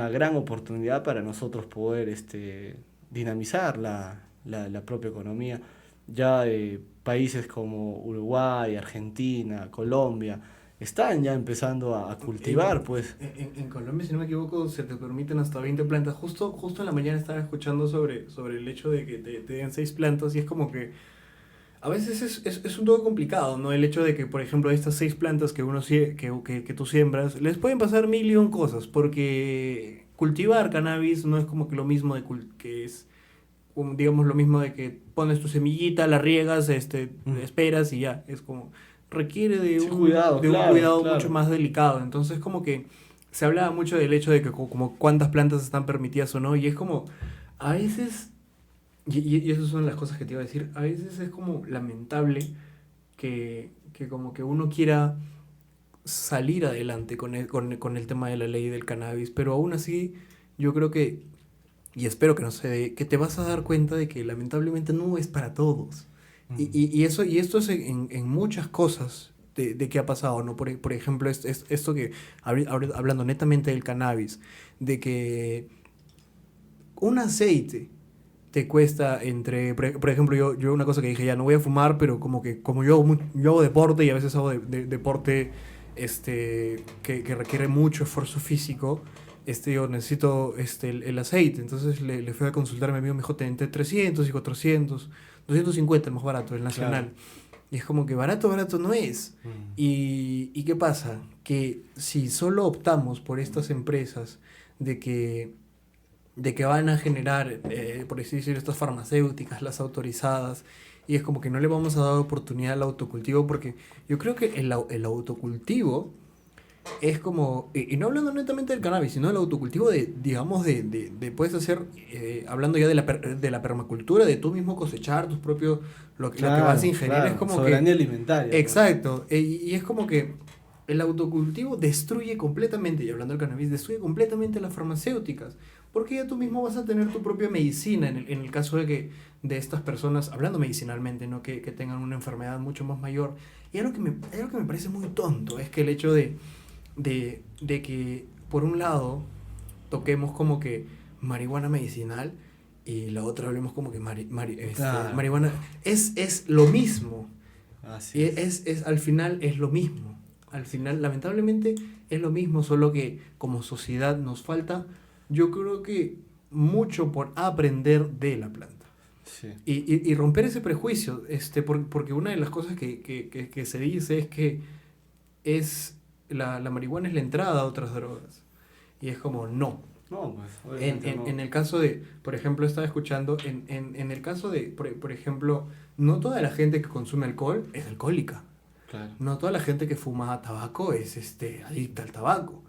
gran oportunidad para nosotros poder dinamizar la propia economía. Ya países como Uruguay, Argentina, Colombia, están ya empezando a cultivar, pues. En Colombia, si no me equivoco, se te permiten hasta 20 plantas. Justo en la mañana estaba escuchando sobre el hecho de que te den 6 plantas y es como que a veces es un poco complicado, ¿no? El hecho de que, por ejemplo, estas 6 plantas que, que tú siembras, les pueden pasar mil y un cosas, porque cultivar cannabis no es como que lo mismo que es, digamos, lo mismo de que pones tu semillita, la riegas, Mm. esperas y ya. Es como, requiere Sí, cuidado, de un claro, cuidado mucho claro. más delicado. Entonces, como que se hablaba mucho del hecho de que como cuántas plantas están permitidas o no, y es como, a veces y esas son las cosas que te iba a decir. A veces es como lamentable que como que uno quiera salir adelante con el tema de la ley del cannabis, pero aún así yo creo que, y espero que no se dé, que te vas a dar cuenta de que lamentablemente no es para todos. Mm. Y esto es en muchas cosas de qué ha pasado, ¿no? Por ejemplo, esto que, hablando netamente del cannabis, de que un aceite te cuesta entre, por ejemplo, yo una cosa que dije, ya no voy a fumar, pero como que como yo hago deporte y a veces hago deporte que requiere mucho esfuerzo físico, yo necesito el aceite. Entonces le fui a consultar a mi amigo, me dijo, entre 300 y 400, 250 el más barato, el Claro. nacional. Y es como que barato, barato no es. Mm. Y qué pasa? Que si solo optamos por estas empresas de que van a generar, por así decirlo, estas farmacéuticas, las autorizadas, y es como que no le vamos a dar oportunidad al autocultivo, porque yo creo que el autocultivo es como, y no hablando netamente del cannabis, sino del autocultivo de, digamos, de puedes hacer, hablando ya de la permacultura, de tú mismo cosechar tus propios, lo que vas a Claro, ingerir, es claro. como que, Soberanía alimentaria, pues. exacto, y es como que el autocultivo destruye completamente, y hablando del cannabis, destruye completamente las farmacéuticas, porque ya tú mismo vas a tener tu propia medicina en el caso de estas personas, hablando medicinalmente, ¿no? Que tengan una enfermedad mucho más mayor. Y algo que me parece muy tonto es que el hecho de que, por un lado, toquemos como que marihuana medicinal y la otra hablemos como que Claro. marihuana es lo mismo. Así es. Al final es lo mismo. Al final, lamentablemente, es lo mismo, solo que como sociedad nos falta, yo creo que mucho por aprender de la planta. Sí. Y romper ese prejuicio, porque una de las cosas que se dice es que la marihuana es la entrada a otras drogas. Y es como, no. No, pues obviamente no. En el caso de, por ejemplo, estaba escuchando, en el caso de, por ejemplo, no toda la gente que consume alcohol es alcohólica. Claro. No toda la gente que fuma tabaco es adicta al tabaco.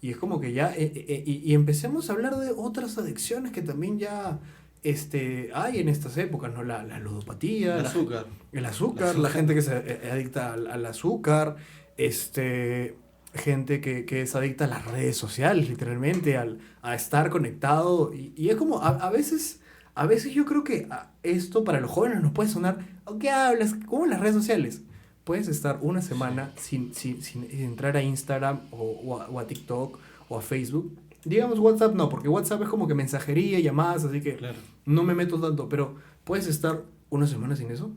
Y es como que ya, y empecemos a hablar de otras adicciones que también ya hay en estas épocas, ¿no? La ludopatía, El azúcar. el azúcar, la gente que se adicta al azúcar, gente que es adicta a las redes sociales, literalmente, a estar conectado. Y es como, a veces yo creo que esto para los jóvenes nos puede sonar, ¿qué hablas? ¿Cómo en las redes sociales? Puedes estar una semana sin entrar a Instagram o a TikTok o a Facebook. Digamos WhatsApp no, porque WhatsApp es como que mensajería, llamadas, así que Claro. no me meto tanto. Pero puedes estar una semana sin eso.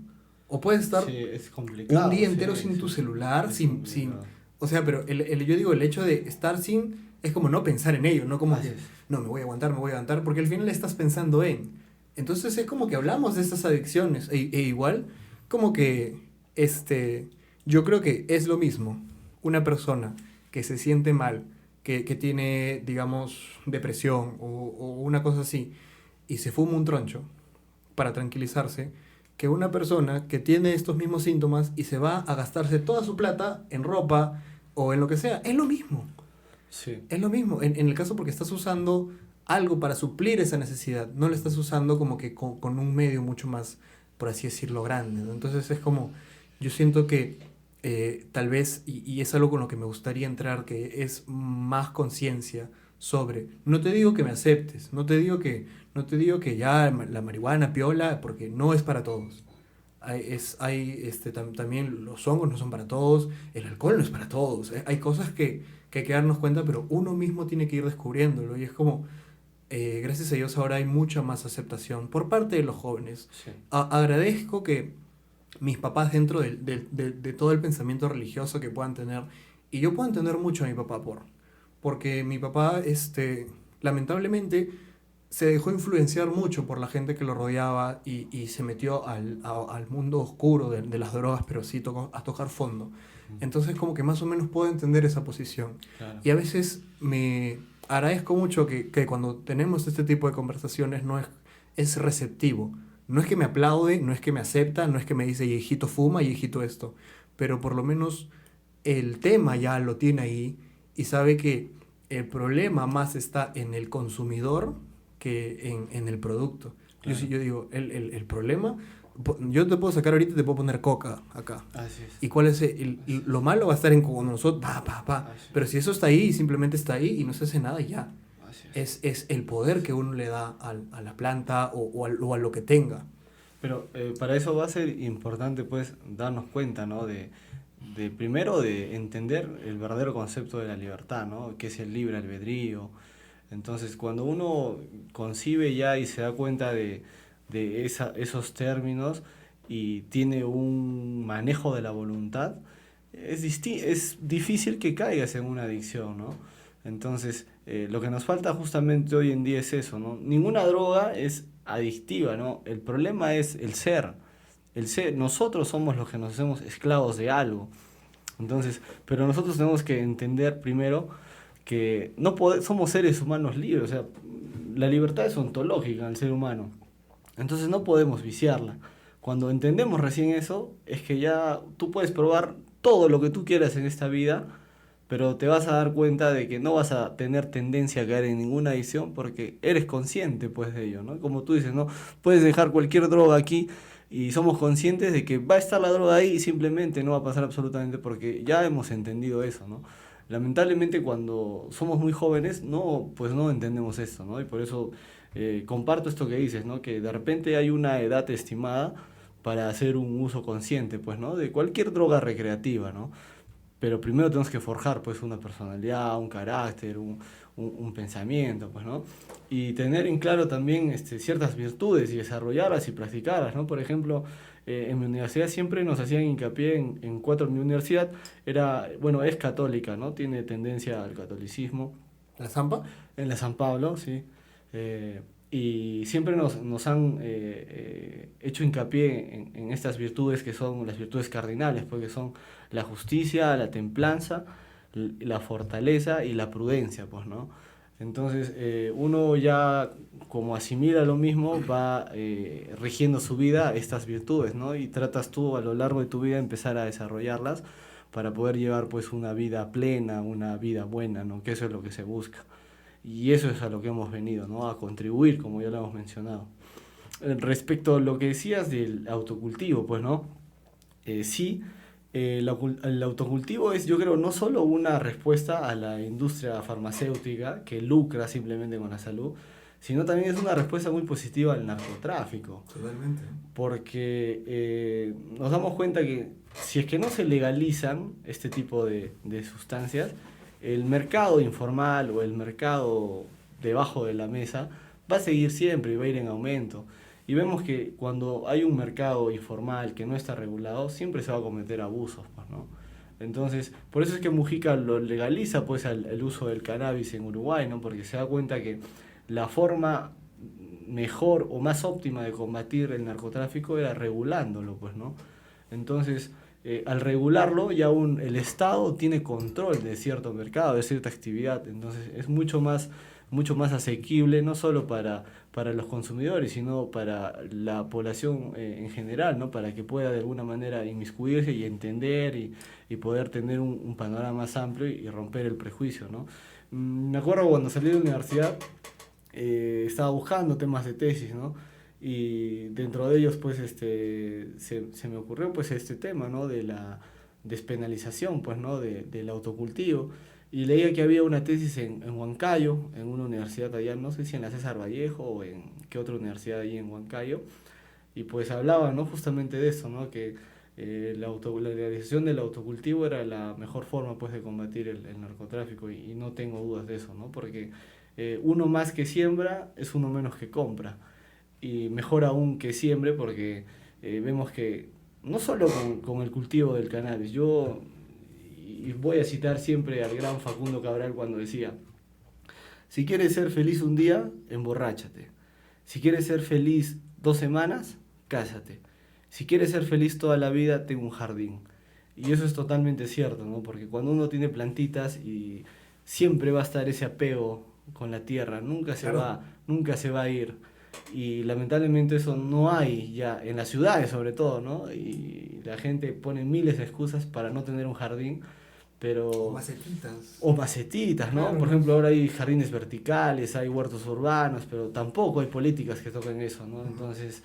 O puedes estar Sí, es complicado. un día entero Sí, sin tu sí. celular, Es sin... complicado. O sea, pero yo digo, el hecho de estar sin es como no pensar en ello, no como Así que, es. no, me voy a aguantar, porque al final estás pensando en. Entonces es como que hablamos de estas adicciones, e igual como que, yo creo que es lo mismo una persona que se siente mal, que tiene, digamos, depresión o una cosa así, y se fuma un troncho para tranquilizarse, que una persona que tiene estos mismos síntomas y se va a gastarse toda su plata en ropa o en lo que sea. Es lo mismo. Sí. Es lo mismo. En el caso porque estás usando algo para suplir esa necesidad. No lo estás usando como que con un medio mucho más, por así decirlo, grande, ¿no? Entonces es como, yo siento que tal vez, y es algo con lo que me gustaría entrar, que es más conciencia sobre, no te digo que me aceptes, no te digo que ya la marihuana piola, porque no es para todos. También los hongos no son para todos, el alcohol no es para todos. Hay cosas que hay que darnos cuenta, pero uno mismo tiene que ir descubriéndolo. Y es como, gracias a Dios ahora hay mucha más aceptación por parte de los jóvenes. Sí. Agradezco que mis papás, dentro de todo el pensamiento religioso que puedan tener, y yo puedo entender mucho a mi papá porque mi papá, lamentablemente, se dejó influenciar mucho por la gente que lo rodeaba y se metió al mundo oscuro de las drogas, pero sí a tocar fondo. Entonces como que más o menos puedo entender esa posición. Claro. Y a veces me agradezco mucho que cuando tenemos este tipo de conversaciones es receptivo. No es que me aplaude, no es que me acepta, no es que me dice, hijito fuma, hijito esto. Pero por lo menos el tema ya lo tiene ahí y sabe que el problema más está en el consumidor que en el producto. Claro. Yo digo, el problema, yo te puedo sacar ahorita y te puedo poner coca acá. Así es. ¿Y cuál es lo malo? Va a estar en cuando nosotros, Así es. Pero si eso está ahí, simplemente está ahí y no se hace nada, ya. Así es. Es el poder que uno le da a la planta o a lo que tenga. Pero para eso va a ser importante pues darnos cuenta, ¿no? De primero de entender el verdadero concepto de la libertad, ¿no? Que es el libre albedrío. Entonces cuando uno concibe ya y se da cuenta de esos términos y tiene un manejo de la voluntad, es difícil que caigas en una adicción, ¿no? Entonces, lo que nos falta justamente hoy en día es eso, ¿no? Ninguna droga es adictiva, ¿no? El problema es el ser. Nosotros somos los que nos hacemos esclavos de algo. Entonces, pero nosotros tenemos que entender primero que somos seres humanos libres, o sea, la libertad es ontológica en el ser humano. Entonces no podemos viciarla. Cuando entendemos recién eso, es que ya tú puedes probar todo lo que tú quieras en esta vida, pero te vas a dar cuenta de que no vas a tener tendencia a caer en ninguna adicción porque eres consciente pues de ello, ¿no? Como tú dices, ¿no? Puedes dejar cualquier droga aquí y somos conscientes de que va a estar la droga ahí y simplemente no va a pasar absolutamente porque ya hemos entendido eso, ¿no? Lamentablemente cuando somos muy jóvenes pues no entendemos esto, ¿no? Y por eso comparto esto que dices, ¿no? Que de repente hay una edad estimada para hacer un uso consciente, pues, ¿no? De cualquier droga recreativa, ¿no? Pero primero tenemos que forjar, pues, una personalidad, un carácter, un pensamiento, pues, ¿no? Y tener en claro también ciertas virtudes y desarrollarlas y practicarlas, ¿no? Por ejemplo, en mi universidad siempre nos hacían hincapié en cuatro. Mi universidad es católica, ¿no? Tiene tendencia al catolicismo. ¿La Zampa? En la San Pablo, sí. Y siempre nos han hecho hincapié en estas virtudes que son las virtudes cardinales, porque son la justicia, la templanza, la fortaleza y la prudencia, pues, ¿no? Entonces, uno ya como asimila lo mismo, va rigiendo su vida estas virtudes, ¿no? Y tratas tú a lo largo de tu vida empezar a desarrollarlas para poder llevar pues una vida plena, una vida buena, ¿no? Que eso es lo que se busca. Y eso es a lo que hemos venido, ¿no? A contribuir, como ya lo hemos mencionado. Respecto a lo que decías del autocultivo, pues, ¿no? Sí, el autocultivo es, yo creo, no solo una respuesta a la industria farmacéutica que lucra simplemente con la salud, sino también es una respuesta muy positiva al narcotráfico. Totalmente. Porque nos damos cuenta que si es que no se legalizan este tipo de sustancias, el mercado informal o el mercado debajo de la mesa va a seguir siempre y va a ir en aumento. Y vemos que cuando hay un mercado informal que no está regulado, siempre se va a cometer abusos, pues, ¿no? Entonces, por eso es que Mujica lo legaliza, pues, el uso del cannabis en Uruguay, ¿no? Porque se da cuenta que la forma mejor o más óptima de combatir el narcotráfico era regulándolo, pues, ¿no? Entonces, al regularlo, ya el Estado tiene control de cierto mercado, de cierta actividad, entonces es mucho más asequible, no solo para los consumidores, sino para la población en general, ¿no? Para que pueda de alguna manera inmiscuirse y entender y poder tener un panorama más amplio y romper el prejuicio, ¿no? Me acuerdo cuando salí de la universidad, estaba buscando temas de tesis, ¿no? Y dentro de ellos, pues, se me ocurrió, pues, este tema, ¿no? De la despenalización, pues, ¿no? Del autocultivo. Y leía que había una tesis en Huancayo, en una universidad allá, no sé si en la César Vallejo o en qué otra universidad allí en Huancayo, y pues hablaba, ¿no? Justamente de eso, ¿no? Que la legalización del autocultivo era la mejor forma, pues, de combatir el narcotráfico, y no tengo dudas de eso, ¿no? Porque uno más que siembra es uno menos que compra, y mejor aún que siembre, porque vemos que no solo con el cultivo del cannabis, y voy a citar siempre al gran Facundo Cabral cuando decía: si quieres ser feliz un día, emborráchate. Si quieres ser feliz 2 semanas, cásate. Si quieres ser feliz toda la vida, ten un jardín. Y eso es totalmente cierto, ¿no? Porque cuando uno tiene plantitas, y siempre va a estar ese apego con la tierra, nunca se va a ir. Y lamentablemente eso no hay ya en las ciudades, sobre todo, ¿no? Y la gente pone miles de excusas para no tener un jardín, pero... O macetitas, ¿no? Claro. Por ejemplo, ahora hay jardines verticales, hay huertos urbanos, pero tampoco hay políticas que toquen eso, ¿no? Entonces,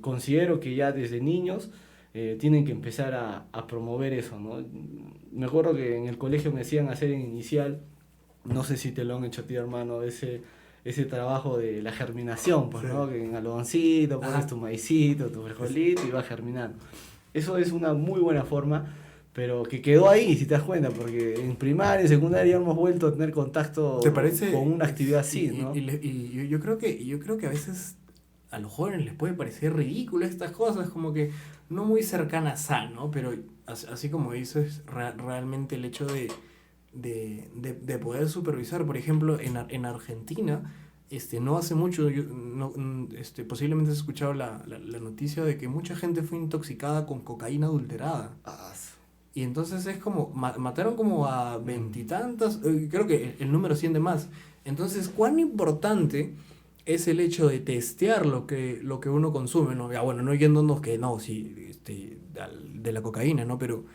considero que ya desde niños tienen que empezar a promover eso, ¿no? Me acuerdo que en el colegio me hacían hacer en inicial, no sé si te lo han hecho a ti, hermano, ese trabajo de la germinación, pues, sí, ¿no? Que en algodoncito pones tu maicito, tu frijolito y va germinando. Eso es una muy buena forma, pero que quedó ahí, si te das cuenta, porque en primaria y secundaria hemos vuelto a tener contacto con una actividad así, ¿no? Y yo creo que a veces a los jóvenes les puede parecer ridículo estas cosas, como que no muy cercanas a, ¿no? Pero así como dices, realmente el hecho de poder supervisar, por ejemplo, en Argentina, no hace mucho, posiblemente has escuchado la noticia de que mucha gente fue intoxicada con cocaína adulterada. Y entonces es como, mataron como a veintitantas, creo que el número asciende más. Entonces, ¿cuán importante es el hecho de testear lo que uno consume, ¿no? Ya, bueno, no yéndonos que no, sí, de la cocaína, ¿no? Pero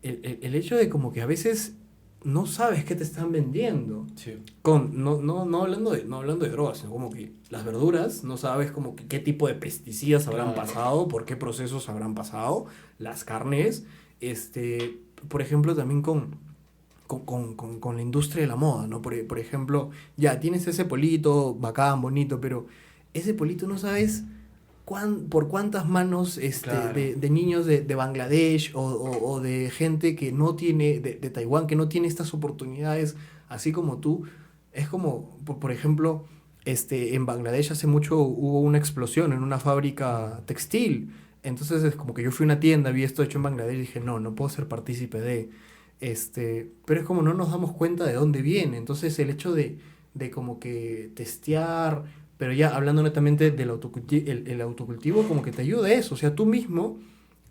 el hecho de como que a veces no sabes qué te están vendiendo. Sí. No hablando de drogas, sino como que las verduras, no sabes como que qué tipo de pesticidas habrán pasado, por qué procesos habrán pasado, las carnes, por ejemplo, también con con la industria de la moda, ¿no? Por ejemplo, ya tienes ese polito bacán, bonito, pero ese polito no sabes por cuántas manos Claro. de niños de Bangladesh o de gente que no tiene, de Taiwán, que no tiene estas oportunidades, así como tú. Es como, por ejemplo, en Bangladesh hace mucho hubo una explosión en una fábrica textil. Entonces es como que yo fui a una tienda, vi esto hecho en Bangladesh y dije, no, no puedo ser partícipe de... pero es como no nos damos cuenta de dónde viene. Entonces el hecho de como que testear, pero ya hablando netamente del autocultivo, el autocultivo como que te ayuda a eso. O sea, tú mismo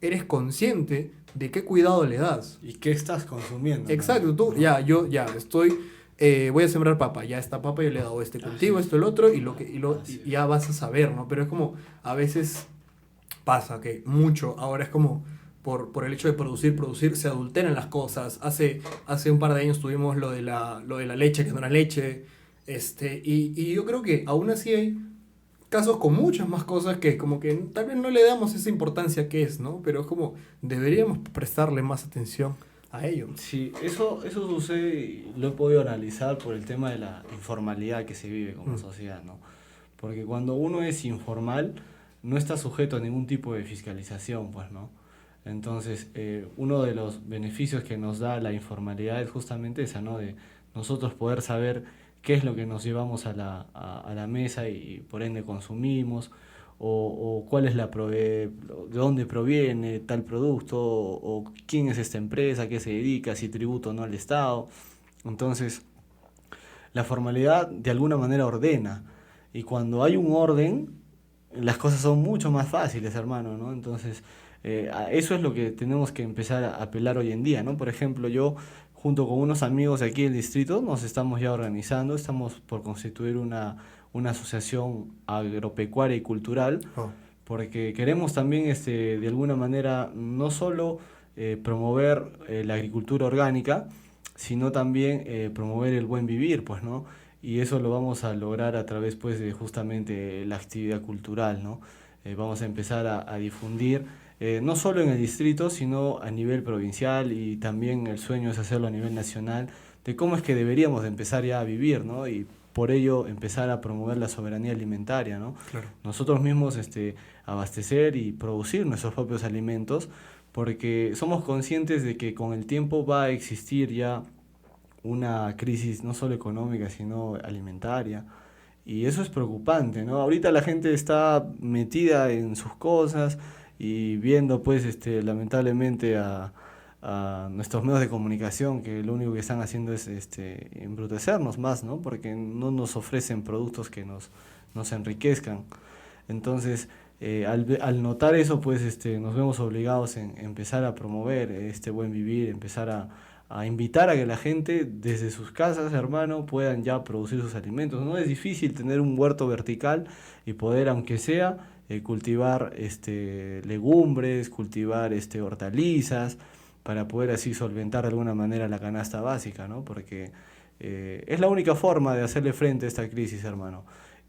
eres consciente de qué cuidado le das. ¿Y qué estás consumiendo Exacto, también, tú, no? ya, yo ya estoy, voy a sembrar papa, ya esta papa yo le he dado este Así cultivo, es. esto, el otro, Así y es. ya vas a saber, ¿no? Pero es como, a veces pasa que mucho, ahora es como, por el hecho de producir, se adulteran las cosas. Hace un par de años tuvimos lo de la leche, que no era leche, y yo creo que aún así hay casos con muchas más cosas que como que tal vez no le damos esa importancia que es, ¿no? Pero es como deberíamos prestarle más atención a ello. Sí, eso sucede y lo he podido analizar por el tema de la informalidad que se vive como Mm. sociedad, ¿no? Porque cuando uno es informal, no está sujeto a ningún tipo de fiscalización, pues, ¿no? Entonces, uno de los beneficios que nos da la informalidad es justamente esa, ¿no? De nosotros poder saber qué es lo que nos llevamos a la mesa y por ende consumimos, o cuál es de dónde proviene tal producto, o quién es esta empresa, a qué se dedica, si tributo o no al Estado. Entonces, la formalidad de alguna manera ordena, y cuando hay un orden, las cosas son mucho más fáciles, hermano, ¿no? Entonces, eso es lo que tenemos que empezar a apelar hoy en día, ¿no? Por ejemplo, yo, junto con unos amigos de aquí del distrito, nos estamos ya organizando, estamos por constituir una asociación agropecuaria y cultural, Oh, porque queremos también, de alguna manera, no solo promover la agricultura orgánica, sino también promover el buen vivir, pues, ¿no? Y eso lo vamos a lograr a través, pues, de justamente la actividad cultural, ¿no? Vamos a empezar a difundir, no solo en el distrito, sino a nivel provincial, y también el sueño es hacerlo a nivel nacional, de cómo es que deberíamos de empezar ya a vivir, ¿no? Y por ello empezar a promover la soberanía alimentaria, ¿no? claro. Nosotros mismos abastecer y producir nuestros propios alimentos, porque somos conscientes de que con el tiempo va a existir ya una crisis no solo económica, sino alimentaria. Y eso es preocupante, ¿no? Ahorita la gente está metida en sus cosas y viendo, pues, lamentablemente a nuestros medios de comunicación, que lo único que están haciendo es embrutecernos más, ¿no? Porque no nos ofrecen productos que nos enriquezcan. Entonces, al notar eso, pues, nos vemos obligados en empezar a promover este buen vivir, empezar a invitar a que la gente desde sus casas, hermano, puedan ya producir sus alimentos. No es difícil tener un huerto vertical y poder, aunque sea, cultivar legumbres, cultivar hortalizas, para poder así solventar de alguna manera la canasta básica, ¿no? Porque es la única forma de hacerle frente a esta crisis, hermano.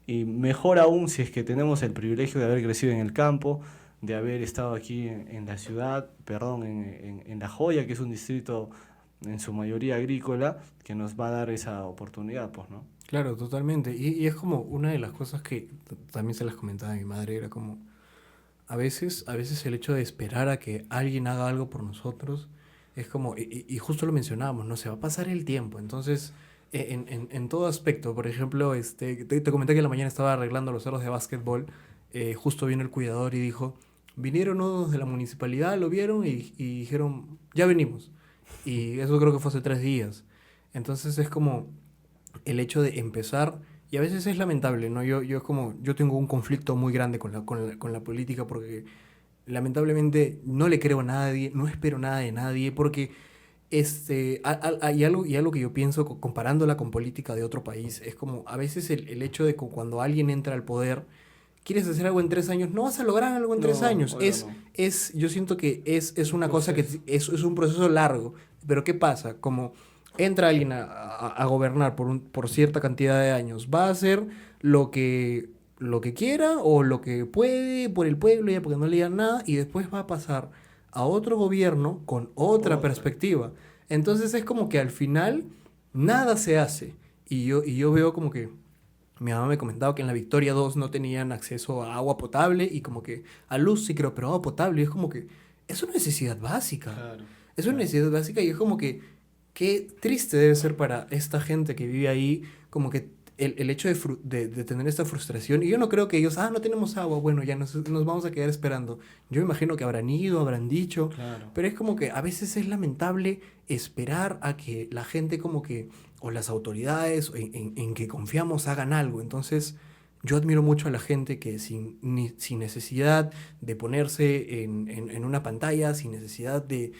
Y mejor aún si es que tenemos el privilegio de haber crecido en el campo, de haber estado aquí en la ciudad, perdón, en La Joya, que es un distrito en su mayoría agrícola, que nos va a dar esa oportunidad, pues, ¿no? Claro, totalmente. Y es como una de las cosas que también se las comentaba a mi madre, era como, a veces el hecho de esperar a que alguien haga algo por nosotros, es como, y justo lo mencionábamos, ¿no? Se va a pasar el tiempo. Entonces, en todo aspecto, por ejemplo, te comenté que en la mañana estaba arreglando los aros de básquetbol, justo vino el cuidador y dijo, vinieron unos de la municipalidad, lo vieron y dijeron, ya venimos. Y eso creo que fue hace 3 días. Entonces es como el hecho de empezar, y a veces es lamentable, ¿no? Yo es como, yo tengo un conflicto muy grande con la política porque lamentablemente no le creo a nadie, no espero nada de nadie, porque y algo que yo pienso comparándola con política de otro país, es como a veces el hecho de que cuando alguien entra al poder, quieres hacer algo en 3 años, no vas a lograr algo en tres No, años. obvio no. Yo siento que es Un una cosa que proceso. es un proceso largo. Pero ¿qué pasa? Como entra alguien a gobernar por cierta cantidad de años, va a hacer lo lo que quiera o lo que puede por el pueblo, ya porque no le digan nada, y después va a pasar a otro gobierno con otra Otra. perspectiva. Entonces es como que al final nada se hace. Y yo veo como que mi mamá me comentaba que en la Victoria 2 no tenían acceso a agua potable y como que a luz sí creo, pero agua potable. Y es como que es una necesidad básica. Claro, Es una claro. necesidad básica y es como que qué triste debe ser para esta gente que vive ahí, como que el hecho de tener esta frustración. Y yo no creo que ellos, no tenemos agua, bueno, ya nos vamos a quedar esperando. Yo me imagino que habrán ido, habrán dicho, Claro. pero es como que a veces es lamentable esperar a que la gente como que, o las autoridades en que confiamos hagan algo. Entonces, yo admiro mucho a la gente que sin necesidad de ponerse en una pantalla, sin necesidad de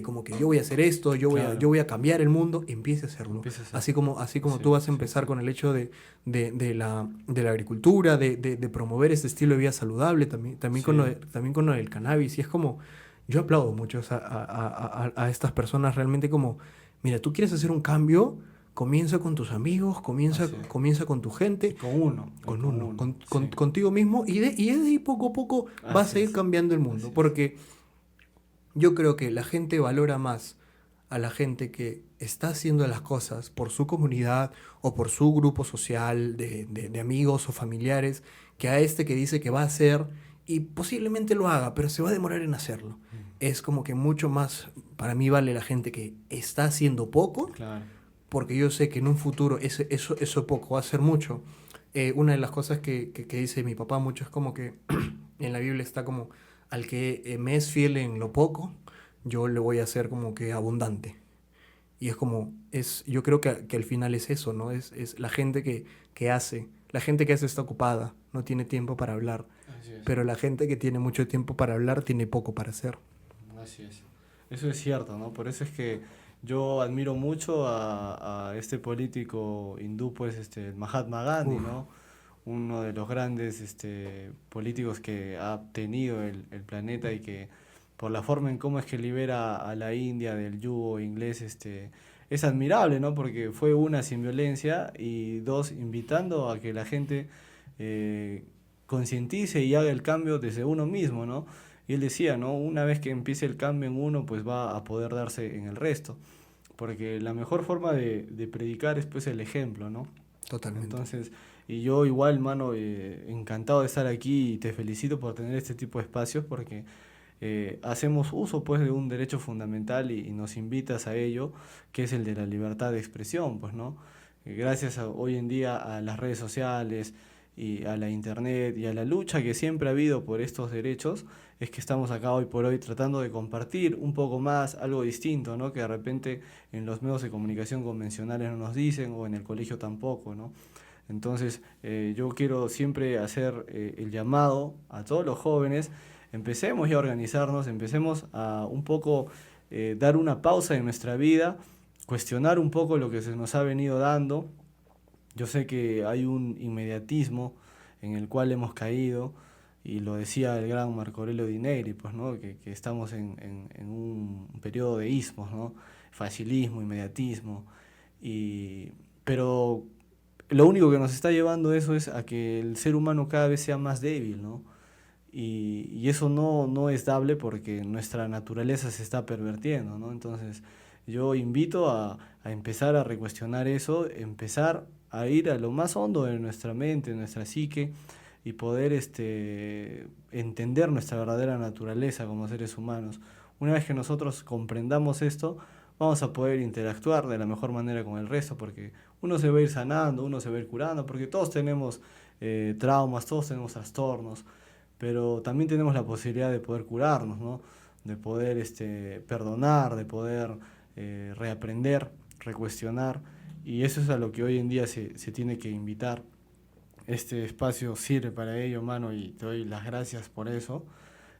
como que yo voy a hacer esto, Claro. yo voy a cambiar el mundo, empiece a hacerlo. Empieza a ser. Así como Sí, tú vas a sí, empezar sí. con el hecho de la agricultura, de promover este estilo de vida saludable, también con Sí. también con lo del cannabis. Y es como, yo aplaudo mucho a estas personas realmente como, mira, tú quieres hacer un cambio, comienza con tus amigos, Así es. comienza con tu gente, Con uno, con uno, sí. contigo mismo, y de ahí poco a poco vas Así a ir es. cambiando el mundo. Así es. Porque yo creo que la gente valora más a la gente que está haciendo las cosas por su comunidad o por su grupo social de amigos o familiares que a este que dice que va a hacer y posiblemente lo haga, pero se va a demorar en hacerlo. Es como que mucho más, para mí vale la gente que está haciendo poco, Claro. porque yo sé que en un futuro eso poco va a ser mucho. Una de las cosas que dice mi papá mucho es como que en la Biblia está como, al que me es fiel en lo poco, yo le voy a hacer como que abundante. Y es como, yo creo que al final es eso, ¿no? Es la gente que hace, la gente que hace está ocupada, no tiene tiempo para hablar, Así es. pero la gente que tiene mucho tiempo para hablar tiene poco para hacer. Así es. Eso es cierto, ¿no? Por eso es que yo admiro mucho a este político hindú, pues, el Mahatma Gandhi, Uf, ¿no? Uno de los grandes políticos que ha tenido el planeta y que por la forma en cómo es que libera a la India del yugo inglés, es admirable, ¿no? Porque fue una sin violencia y dos invitando a que la gente eh, concientice y haga el cambio desde uno mismo, ¿no? Y él decía, ¿no? Una vez que empiece el cambio en uno, pues va a poder darse en el resto. Porque la mejor forma de predicar es pues el ejemplo, ¿no? totalmente. Entonces, y yo igual, mano, encantado de estar aquí y te felicito por tener este tipo de espacios porque hacemos uso pues de un derecho fundamental y nos invitas a ello, que es el de la libertad de expresión, pues, ¿no? Gracias hoy en día a las redes sociales y a la internet y a la lucha que siempre ha habido por estos derechos, es que estamos acá hoy por hoy tratando de compartir un poco más, algo distinto, ¿no? Que de repente en los medios de comunicación convencionales no nos dicen o en el colegio tampoco, ¿no? Entonces, yo quiero siempre hacer el llamado a todos los jóvenes, empecemos ya a organizarnos, empecemos a un poco dar una pausa en nuestra vida, cuestionar un poco lo que se nos ha venido dando. Yo sé que hay un inmediatismo en el cual hemos caído, y lo decía el gran Marco Aurelio Di Negri, pues, ¿no? Que estamos en un periodo de ismos, ¿no? Facilismo, inmediatismo, y, pero lo único que nos está llevando eso es a que el ser humano cada vez sea más débil, ¿no? Y eso no es dable porque nuestra naturaleza se está pervirtiendo, ¿no? Entonces, yo invito a empezar a recuestionar eso, empezar a ir a lo más hondo de nuestra mente, de nuestra psique, y poder entender nuestra verdadera naturaleza como seres humanos. Una vez que nosotros comprendamos esto, vamos a poder interactuar de la mejor manera con el resto, porque uno se va a ir sanando, uno se va a ir curando, porque todos tenemos traumas, todos tenemos trastornos, pero también tenemos la posibilidad de poder curarnos, ¿no? De poder perdonar, de poder reaprender, recuestionar, y eso es a lo que hoy en día se tiene que invitar. Este espacio sirve para ello, mano, y te doy las gracias por eso.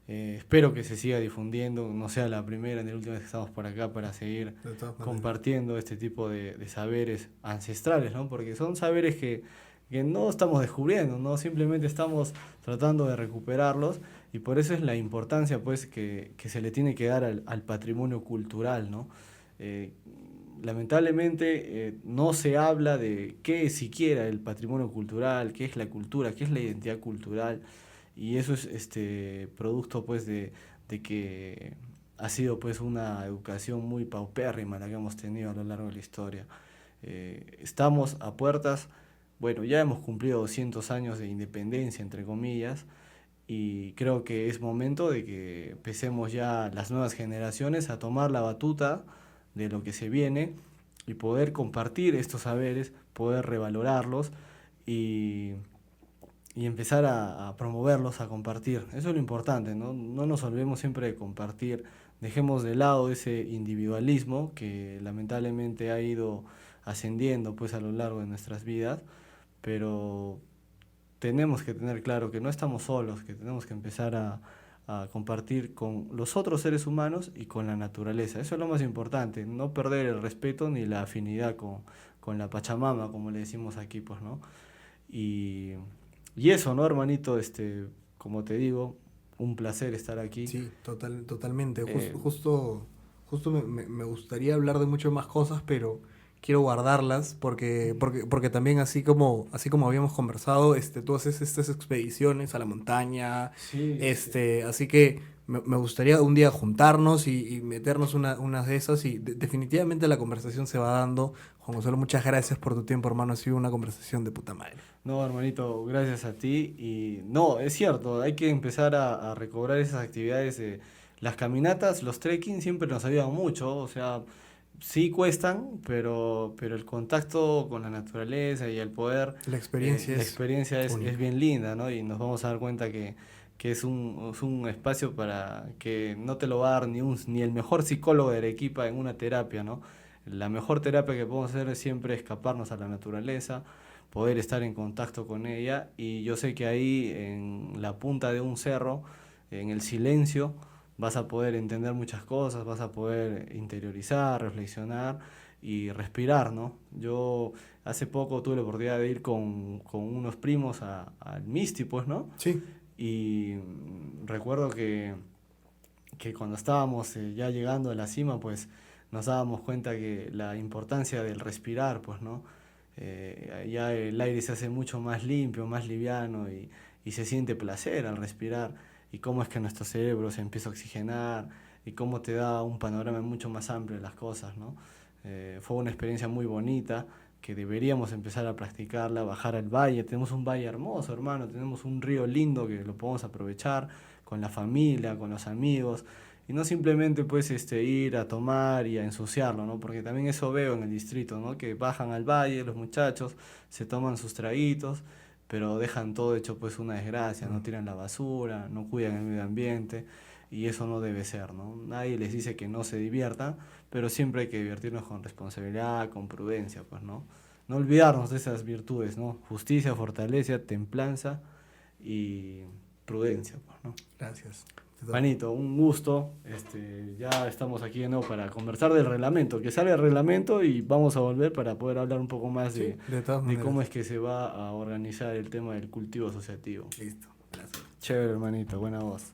Espero que se siga difundiendo, no sea la primera ni la última vez que estamos por acá para seguir De todas maneras. compartiendo este tipo de saberes ancestrales, ¿no? Porque son saberes que no estamos descubriendo, ¿no? Simplemente estamos tratando de recuperarlos, y por eso es la importancia, pues, que se le tiene que dar al patrimonio cultural, ¿no? Eh, Lamentablemente no se habla de qué es siquiera el patrimonio cultural, qué es la cultura, qué es la identidad cultural, y eso es producto pues de que ha sido pues una educación muy paupérrima la que hemos tenido a lo largo de la historia. Estamos a puertas, bueno, ya hemos cumplido 200 años de independencia, entre comillas, y creo que es momento de que empecemos ya las nuevas generaciones a tomar la batuta de lo que se viene y poder compartir estos saberes, poder revalorarlos y, y empezar a promoverlos, a compartir. Eso es lo importante, ¿no? No nos olvidemos siempre de compartir, dejemos de lado ese individualismo que lamentablemente ha ido ascendiendo pues a lo largo de nuestras vidas, pero tenemos que tener claro que no estamos solos, que tenemos que empezar a compartir con los otros seres humanos y con la naturaleza. Eso es lo más importante, no perder el respeto ni la afinidad con la Pachamama, como le decimos aquí, pues, ¿no? Y, y eso, ¿no, hermanito? Como te digo, un placer estar aquí. Sí, totalmente. Eh, Justo me gustaría hablar de muchas más cosas, pero quiero guardarlas porque también así como habíamos conversado, tú haces estas expediciones a la montaña, sí, así que me gustaría un día juntarnos y meternos unas de esas y definitivamente la conversación se va dando. Juan Gonzalo, muchas gracias por tu tiempo, hermano. Ha sido una conversación de puta madre. No, hermanito, gracias a ti. Y no, es cierto, hay que empezar a recobrar esas actividades. Las caminatas, los trekking siempre nos ayudan mucho, o sea, sí cuestan, pero el contacto con la naturaleza y el poder, La experiencia la es experiencia es única. bien linda, ¿no? Y nos vamos a dar cuenta que es un espacio para que no te lo va a dar ni el mejor psicólogo de Arequipa en una terapia, ¿no? La mejor terapia que podemos hacer es siempre escaparnos a la naturaleza, poder estar en contacto con ella, y yo sé que ahí en la punta de un cerro, en el silencio, vas a poder entender muchas cosas, vas a poder interiorizar, reflexionar y respirar, ¿no? Yo hace poco tuve la oportunidad de ir con unos primos al Misti, pues, ¿no? Sí, Y recuerdo que cuando estábamos ya llegando a la cima, pues nos dábamos cuenta que la importancia del respirar, pues, ¿no? Ya el aire se hace mucho más limpio, más liviano y se siente placer al respirar y cómo es que nuestro cerebro se empieza a oxigenar y cómo te da un panorama mucho más amplio de las cosas, ¿no? Fue una experiencia muy bonita que deberíamos empezar a practicarla, bajar al valle. Tenemos un valle hermoso, hermano, tenemos un río lindo que lo podemos aprovechar con la familia, con los amigos, y no simplemente pues ir a tomar y a ensuciarlo, ¿no? Porque también eso veo en el distrito, ¿no? Que bajan al valle los muchachos, se toman sus traguitos, pero dejan todo hecho pues una desgracia, no tiran la basura, no cuidan el medio ambiente, y eso no debe ser, ¿no? Nadie les dice que no se diviertan, pero siempre hay que divertirnos con responsabilidad, con prudencia, pues, ¿no? No olvidarnos de esas virtudes, ¿no? Justicia, fortaleza, templanza y prudencia, pues, ¿no? gracias. Panito, un gusto. Ya estamos aquí de nuevo para conversar del reglamento. Que sale el reglamento y vamos a volver para poder hablar un poco más Sí, de todas de cómo maneras. es que se va a organizar el tema del cultivo asociativo. Listo. Gracias. Chévere, hermanito, buena voz.